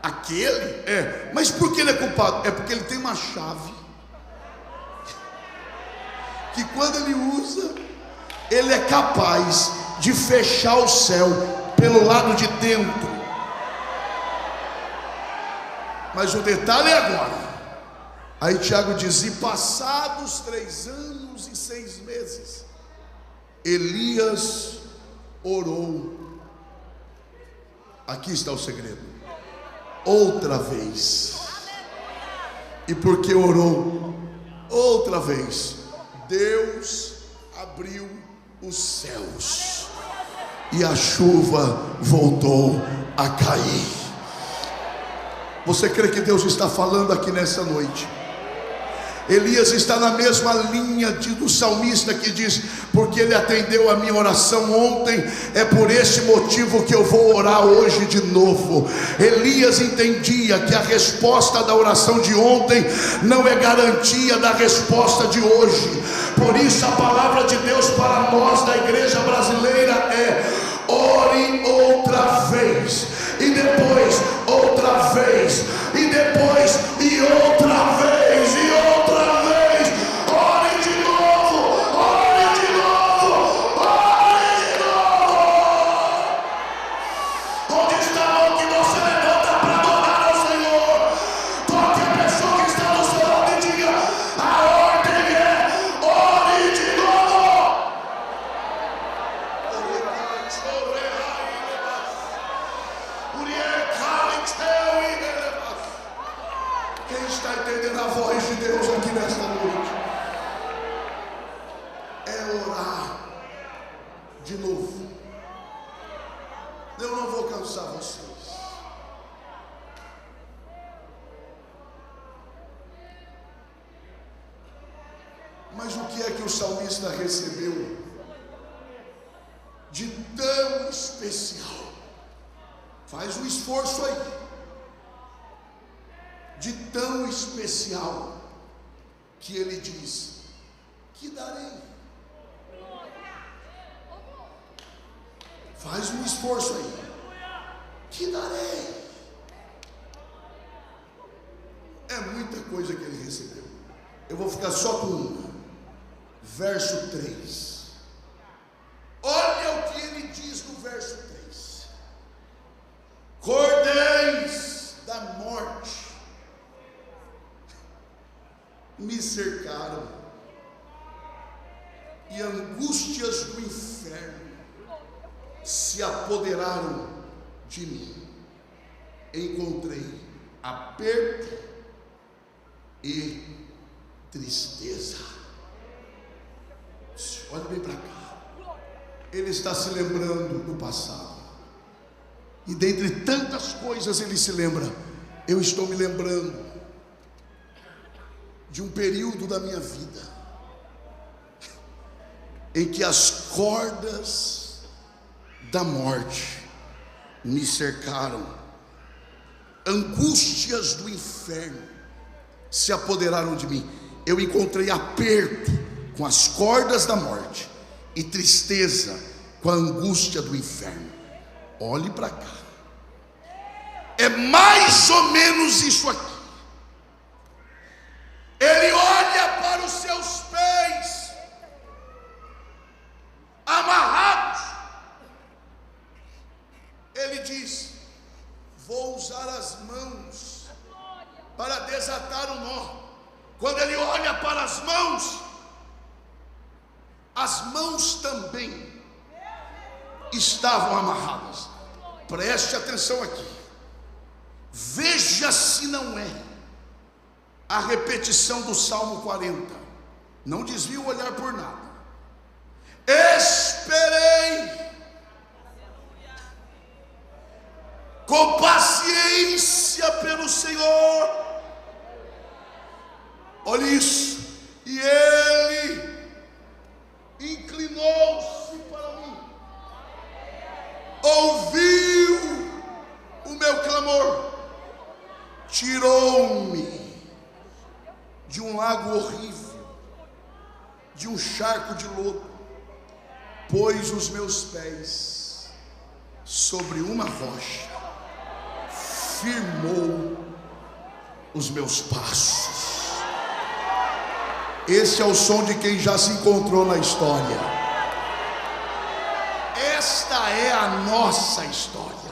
Aquele? É. Mas por que ele é culpado? É porque ele tem uma chave que quando ele usa, ele é capaz de fechar o céu pelo lado de dentro. Mas o detalhe é agora. Aí Tiago diz: e passados 3 anos e 6 meses, Elias orou. Aqui está o segredo. Outra vez. E porque orou outra vez, Deus abriu os céus e a chuva voltou a cair. Você crê que Deus está falando aqui nessa noite? Elias está na mesma linha do salmista que diz: porque ele atendeu a minha oração ontem, é por esse motivo que eu vou orar hoje de novo. Elias entendia que a resposta da oração de ontem não é garantia da resposta de hoje. Por isso a palavra de Deus para nós da igreja brasileira é: ore outra vez, e depois outra vez, e depois e outra vez, e outra vez. Ore de novo, ore de novo, ore de novo. Onde está a mão que você levanta para adorar ao Senhor? Toque a pessoa que está no seu lado e diga: a ordem é: ore de novo. Quem está entendendo a voz de Deus aqui nesta noite? É orar de novo. Eu não vou cansar vocês. Mas o que é que o salmista recebeu de tão especial? Faz um esforço aí. De tão especial que ele diz: que darei. Faz um esforço aí. Que darei. É muita coisa que ele recebeu. Eu vou ficar só com uma. Verso 3. Olha o que ele diz no verso 3. Cordéis da morte me cercaram, e angústias do inferno se apoderaram de mim. Encontrei aperto e tristeza. Olha bem para cá. Ele está se lembrando do passado, e dentre tantas coisas ele se lembra: eu estou me lembrando de um período da minha vida em que as cordas da morte me cercaram, angústias do inferno se apoderaram de mim. Eu encontrei aperto com as cordas da morte e tristeza com a angústia do inferno. Olhe para cá. É mais ou menos isso aqui. olha para as mãos também estavam amarradas. Preste atenção aqui. Veja se não é a repetição do Salmo 40. Não desvie o olhar por nada. Esperei com paciência pelo Senhor. Olha isso. E Ele inclinou-se para mim, ouviu o meu clamor, tirou-me de um lago horrível, de um charco de lodo, pôs os meus pés sobre uma rocha, firmou os meus passos. Esse é o som de quem já se encontrou na história. Esta é a nossa história.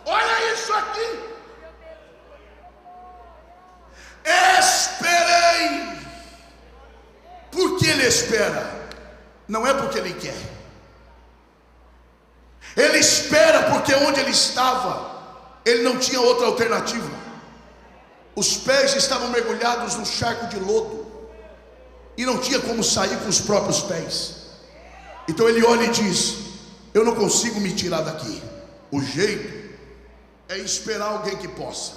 Olha isso aqui. Esperei. Por que ele espera? Não é porque ele quer. Ele espera porque onde ele estava, ele não tinha outra alternativa. Os pés estavam mergulhados num charco de lodo e não tinha como sair com os próprios pés. Então ele olha e diz: eu não consigo me tirar daqui. O jeito é esperar alguém que possa.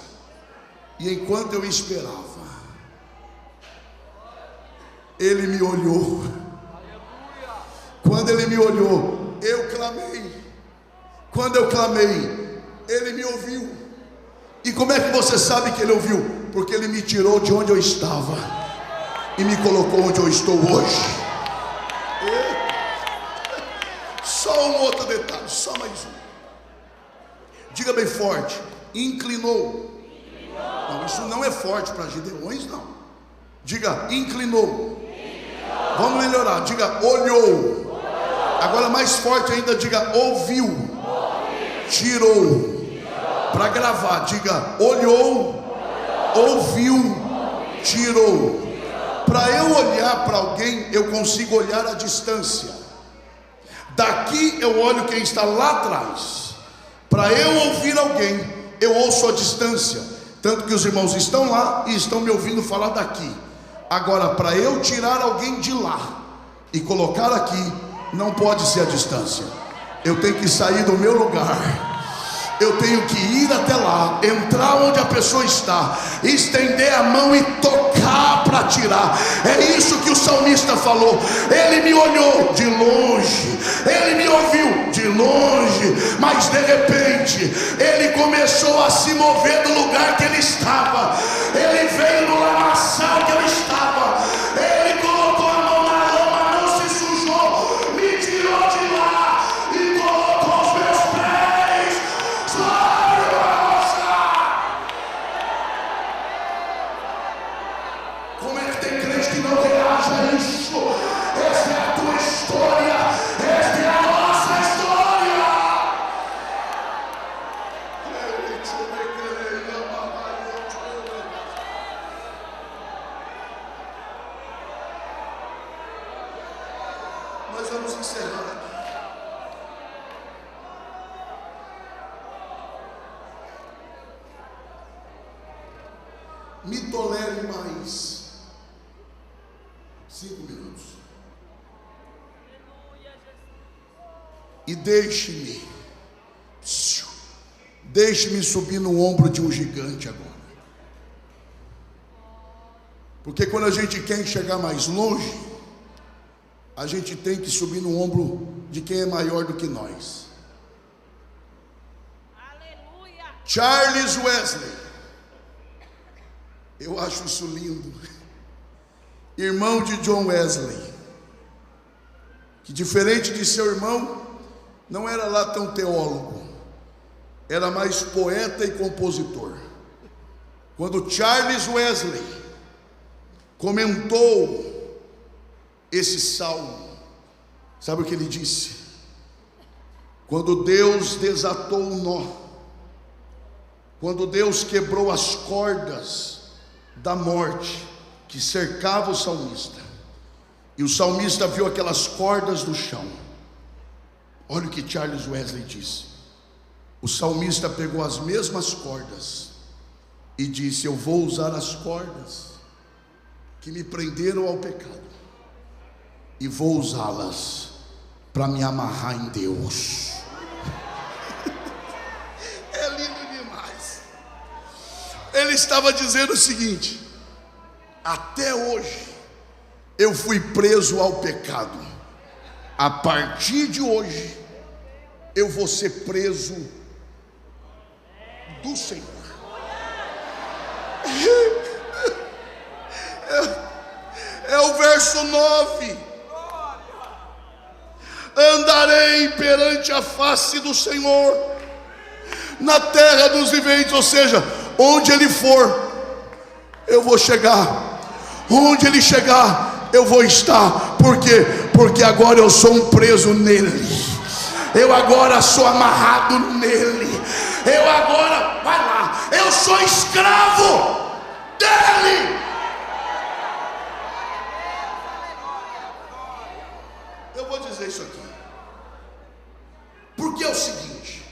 E enquanto eu esperava, ele me olhou. Quando ele me olhou, eu clamei. Quando eu clamei, ele me ouviu. E como é que você sabe que ele ouviu? Porque ele me tirou de onde eu estava e me colocou onde eu estou hoje. Só um outro detalhe, só mais um. Diga bem forte: inclinou. Não, isso não é forte para Gideões, não. Diga: inclinou. Vamos melhorar. Diga: olhou. Agora mais forte ainda, diga: ouviu. Tirou. Para gravar, diga: olhou, ouviu, tirou. Para eu olhar para alguém, eu consigo olhar a distância. Daqui eu olho quem está lá atrás. Para eu ouvir alguém, eu ouço a distância. Tanto que os irmãos estão lá e estão me ouvindo falar daqui. Agora, para eu tirar alguém de lá e colocar aqui, não pode ser a distância. Eu tenho que sair do meu lugar. Eu tenho que ir até lá, entrar onde a pessoa está, estender a mão e tocar para tirar. É isso que o salmista falou. Ele me olhou de longe, ele me ouviu de longe, mas de repente ele começou a se mover do lugar que ele estava. Ele veio no lamaçal que eu estava. Ele colocou a mão na lama, não se sujou, me tirou de lá e colocou os meus pés sobre a rocha. Como é que tem crente que não reage a isso? Essa é a tua história, essa é a nossa história. Nós vamos encerrar aqui. Me tolere mais 5 minutos. E deixe-me subir no ombro de um gigante agora. Porque quando a gente quer chegar mais longe, a gente tem que subir no ombro de quem é maior do que nós. Aleluia. Charles Wesley, eu acho isso lindo. Irmão de John Wesley, que diferente de seu irmão, não era lá tão teólogo, era mais poeta e compositor. Quando Charles Wesley comentou esse salmo, sabe o que ele disse? Quando Deus desatou o nó, quando Deus quebrou as cordas da morte que cercava o salmista. E o salmista viu aquelas cordas no chão. Olha o que Charles Wesley disse. O salmista pegou as mesmas cordas e disse: eu vou usar as cordas que me prenderam ao pecado e vou usá-las para me amarrar em Deus. É lindo demais. Ele estava dizendo o seguinte: até hoje eu fui preso ao pecado, a partir de hoje eu vou ser preso do Senhor. É o verso 9: andarei perante a face do Senhor na terra dos viventes. Ou seja, onde Ele for, eu vou chegar. Onde Ele chegar, eu vou estar. Por quê? Porque agora eu sou um preso nele. Eu agora sou amarrado nele. Eu agora, vai lá, eu sou escravo dele. Eu vou dizer isso aqui, porque é o seguinte: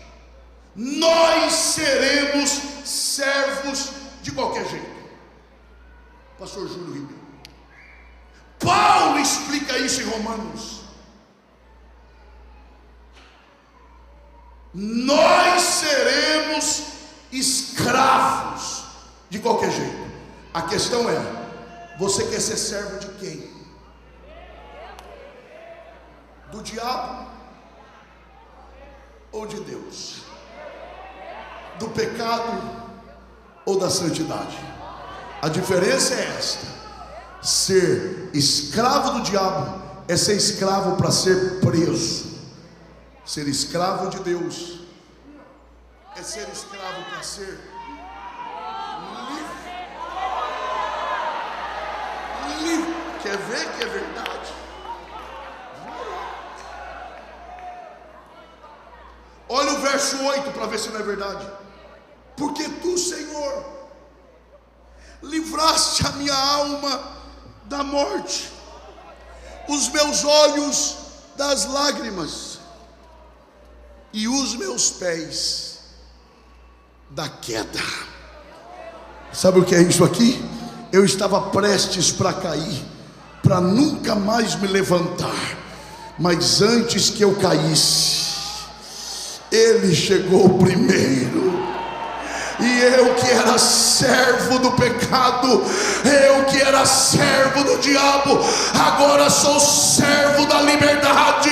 nós seremos servos de qualquer jeito. Pastor Júlio Ribeiro, Paulo explica isso em Romanos. Nós seremos escravos de qualquer jeito. A questão é: você quer ser servo de quem? Do diabo ou de Deus? Do pecado ou da santidade? A diferença é esta: ser escravo do diabo é ser escravo para ser preso. Ser escravo de Deus é ser escravo para ser livre. Livre. Quer ver que é verdade? Olha o verso 8 para ver se não é verdade. Porque tu, Senhor, livraste a minha alma da morte, os meus olhos das lágrimas e os meus pés da queda. Sabe o que é isso aqui? Eu estava prestes para cair, para nunca mais me levantar, mas antes que eu caísse, Ele chegou primeiro. E eu que era servo do pecado, eu que era servo do diabo, agora sou servo da liberdade,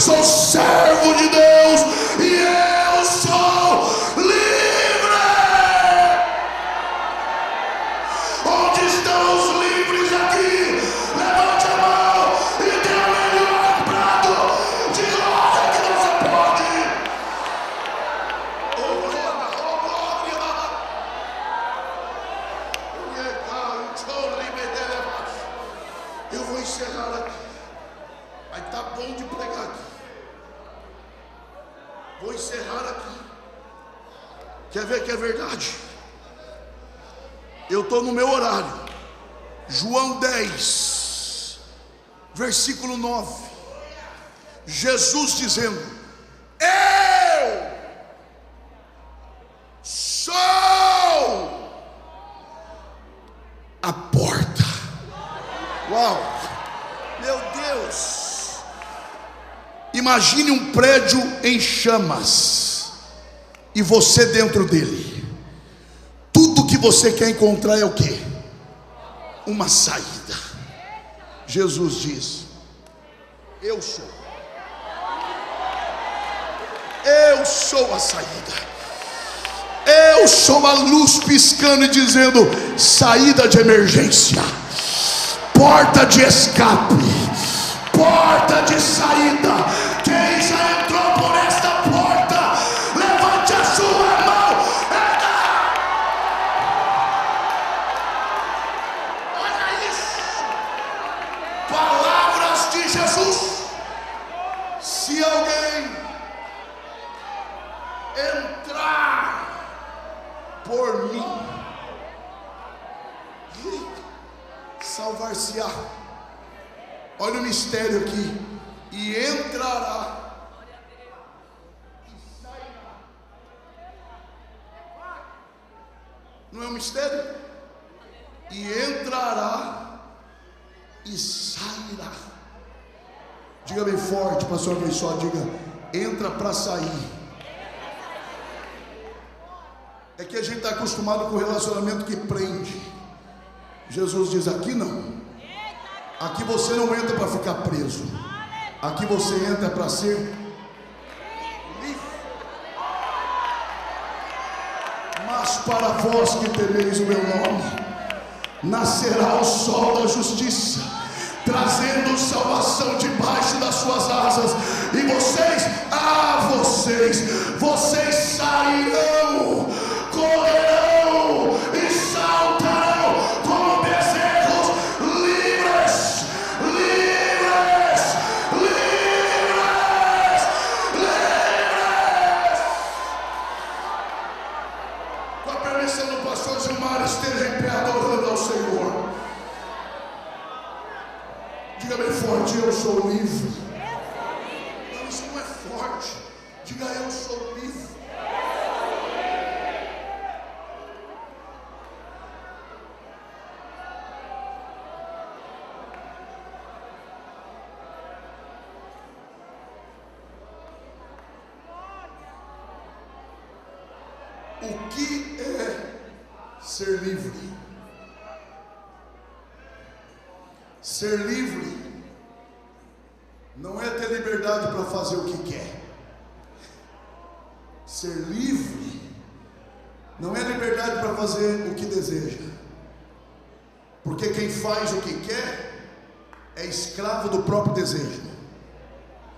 sou servo de Deus, e eu sou livre. Onde estão os livres aqui? Levante a mão e dê o melhor brado de glória que você pode. Eu vou encerrar aqui. Aí tá bom de pregar aqui. Vou encerrar aqui. Quer ver que é verdade? Eu estou no meu horário. João 10, versículo 9. Jesus dizendo: eu sou a porta. Uau, meu Deus. Imagine um prédio em chamas e você dentro dele. Tudo que você quer encontrar é o quê? Uma saída. Jesus diz: eu sou. Eu sou a saída. Eu sou a luz piscando e dizendo: saída de emergência, porta de escape, porta de saída. Quem já entrou por esta porta, levante a sua mão. Olha isso. Palavras de Jesus. Se alguém entrar por mim, salvar-se-á. Olha o mistério aqui. E entrará. Não é um mistério? E entrará e sairá. Diga bem forte, pastor Abençoado, diga: entra para sair. É que a gente está acostumado com o relacionamento que prende. Jesus diz: aqui não. Aqui você não entra para ficar preso. Aqui você entra para ser livre. Mas para vós que temeis o meu nome, nascerá o sol da justiça, trazendo salvação debaixo das suas asas. E vocês sairão, correrão e saltarão como bezerros livres, livres, livres, livres. Com a permissão do pastor Gilmar, esteja em pé adorando ao Senhor. Diga bem forte: eu sou livre. Não, isso não é forte. Diga: eu sou livre. O que é ser livre? Ser livre não é ter liberdade para fazer o que quer. Ser livre não é liberdade para fazer o que deseja. Porque quem faz o que quer é escravo do próprio desejo.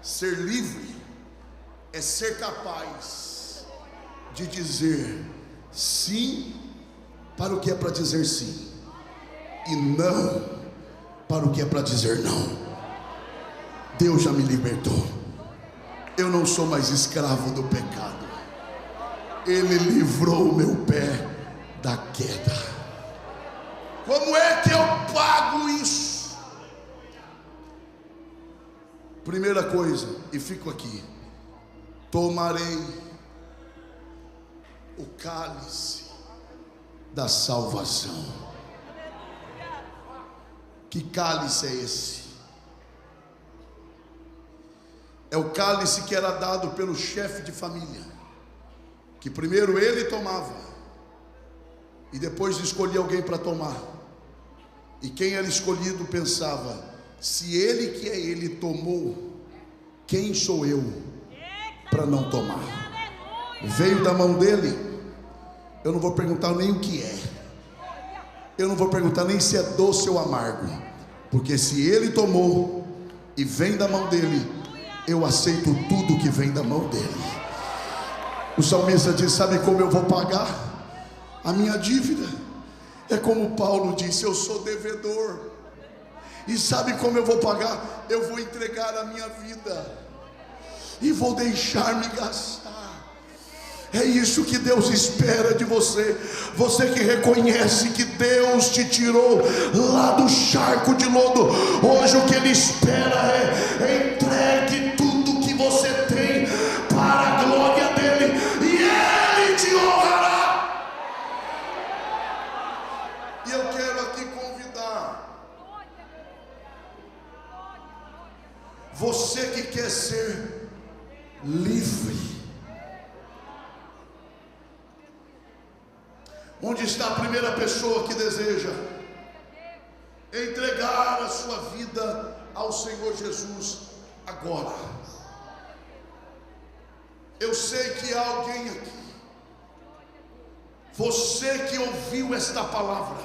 Ser livre é ser capaz de dizer sim para o que é para dizer sim, e não para o que é para dizer não. Deus já me libertou. Eu não sou mais escravo do pecado. Ele livrou o meu pé da queda. Como é que eu pago isso? Primeira coisa, e fico aqui: tomarei o cálice da salvação. Que cálice é esse? É o cálice que era dado pelo chefe de família, que primeiro ele tomava e depois escolhia alguém para tomar. E quem era escolhido pensava: se ele que é ele tomou, quem sou eu para não tomar? Veio da mão dele. Eu não vou perguntar nem o que é. Eu não vou perguntar nem se é doce ou amargo, porque se ele tomou e vem da mão dele, eu aceito tudo que vem da mão dele. O salmista diz: sabe como eu vou pagar a minha dívida? É como Paulo disse: eu sou devedor. E sabe como eu vou pagar? Eu vou entregar a minha vida e vou deixar-me gastar. É isso que Deus espera de você. Você que reconhece que Deus te tirou lá do charco de lodo, hoje o que Ele espera é: entregue tudo que você tem para a glória dEle, e Ele te honrará. E eu quero aqui convidar você que quer ser livre. Onde está a primeira pessoa que deseja entregar a sua vida ao Senhor Jesus agora? Eu sei que há alguém aqui, você que ouviu esta palavra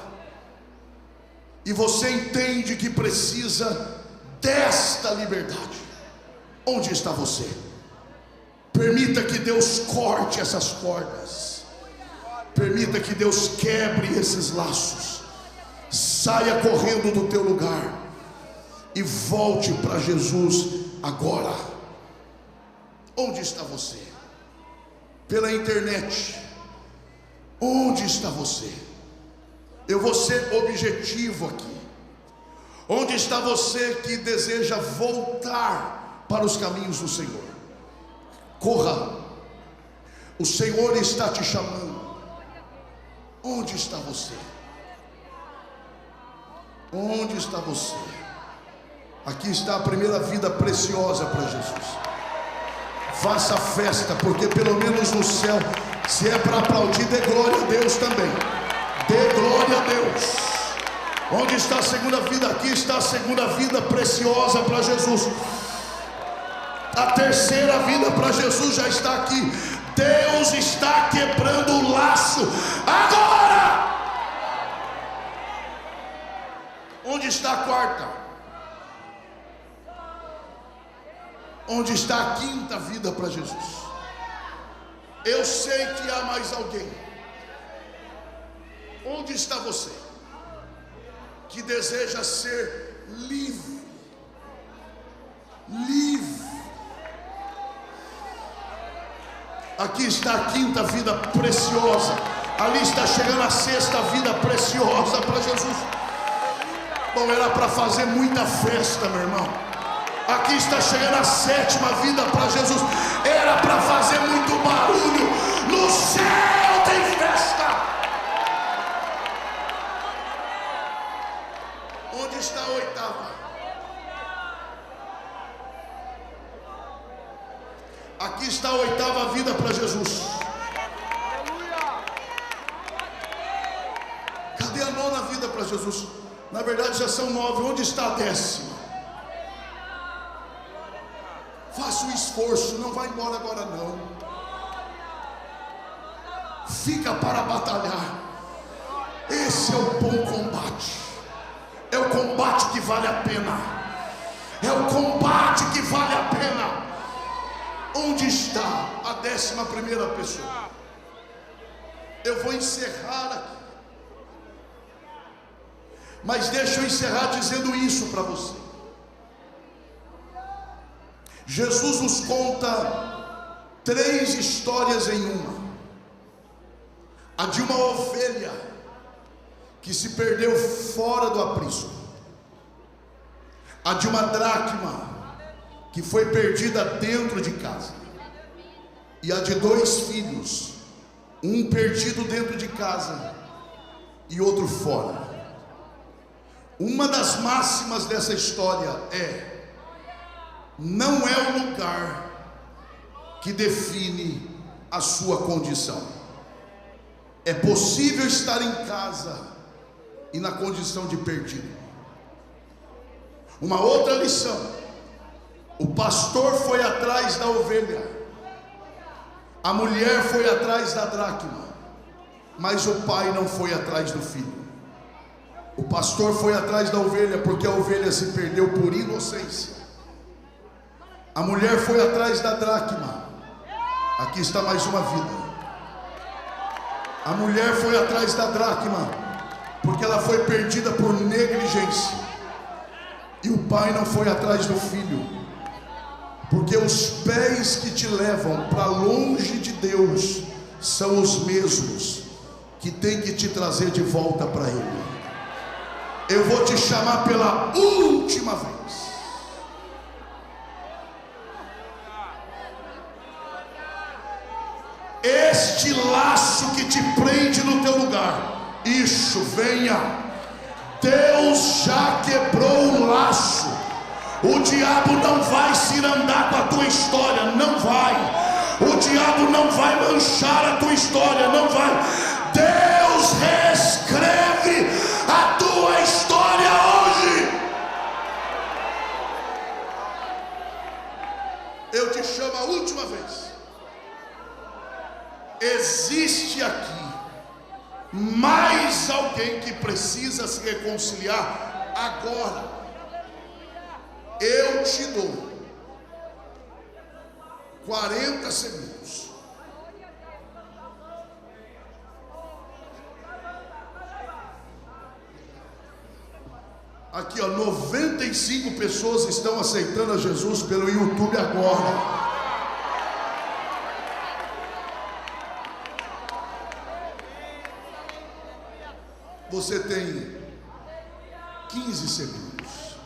e você entende que precisa desta liberdade. Onde está você? Permita que Deus corte essas cordas. Permita que Deus quebre esses laços. Saia correndo do teu lugar e volte para Jesus agora. Onde está você? Pela internet. Onde está você? Eu vou ser objetivo aqui. Onde está você que deseja voltar para os caminhos do Senhor? Corra, o Senhor está te chamando. Onde está você? Onde está você? Aqui está a primeira vida preciosa para Jesus. Faça festa, porque pelo menos no céu, se é para aplaudir, dê glória a Deus também. Dê glória a Deus. Onde está a segunda vida? Aqui está a segunda vida preciosa para Jesus. A terceira vida para Jesus já está aqui. Deus está quebrando o laço agora. Onde está a quarta? Onde está a quinta vida para Jesus? Eu sei que há mais alguém. Onde está você que deseja ser livre? Livre. Aqui está a quinta vida preciosa. Ali está chegando a sexta vida preciosa para Jesus. Bom, era para fazer muita festa, meu irmão. Aqui está chegando a sétima vida para Jesus. Era para fazer muito barulho. No céu tem festa. Onde está a oitava? Aqui está a oitava vida para Jesus. Cadê a nona vida para Jesus? Na verdade já são 9. Onde está a décima? Faça o esforço, não vai embora agora não. Fica para batalhar. Esse é o bom combate. É o combate que vale a pena. É o combate que vale a pena. Onde está a 11ª pessoa? Eu vou encerrar aqui. Mas deixa eu encerrar dizendo isso para você. Jesus nos conta 3 histórias em uma. A de uma ovelha que se perdeu fora do aprisco. A de uma dracma que foi perdida dentro de casa. E a de 2 filhos, um perdido dentro de casa e outro fora. Uma das máximas dessa história é: não é o lugar que define a sua condição. É possível estar em casa e na condição de perdido. Uma outra lição: o pastor foi atrás da ovelha, a mulher foi atrás da dracma, mas o pai não foi atrás do filho. O pastor foi atrás da ovelha porque a ovelha se perdeu por inocência. A mulher foi atrás da dracma. Aqui está mais uma vida. A mulher foi atrás da dracma porque ela foi perdida por negligência. E o pai não foi atrás do filho, porque os pés que te levam para longe de Deus são os mesmos que tem que te trazer de volta para Ele. Eu vou te chamar pela última vez. Este laço que te prende no teu lugar, isso, venha. Deus já quebrou o laço. O diabo não vai cirandar com a tua história, não vai. O diabo não vai manchar a tua história, não vai. Deus reescreve a tua história hoje. Eu te chamo a última vez. Existe aqui mais alguém que precisa se reconciliar agora. Eu te dou 40 segundos. Aqui, ó, 95 pessoas estão aceitando a Jesus pelo YouTube agora. Você tem 15 segundos.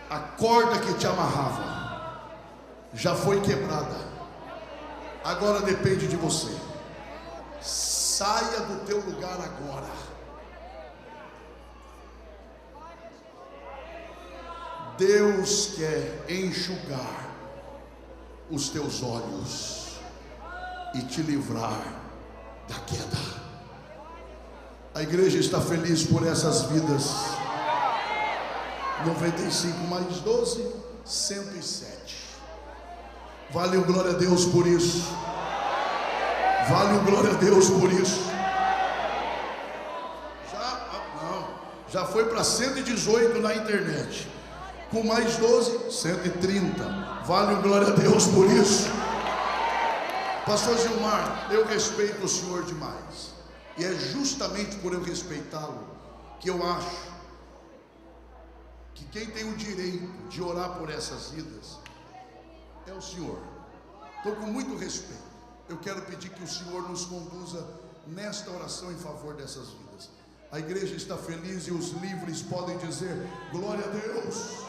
A corda que te amarrava já foi quebrada. Agora depende de você. Saia do teu lugar agora. Deus quer enxugar os teus olhos e te livrar da queda. A igreja está feliz por essas vidas. 95 mais 12, 107. Vale o glória a Deus por isso. Vale o glória a Deus por isso. Já foi para 118 na internet. Com mais 12, 130. Vale o glória a Deus por isso. Pastor Gilmar, eu respeito o senhor demais. E é justamente por eu respeitá-lo que eu acho que quem tem o direito de orar por essas vidas é o senhor. Estou com muito respeito. Eu quero pedir que o senhor nos conduza nesta oração em favor dessas vidas. A igreja está feliz e os livres podem dizer glória a Deus.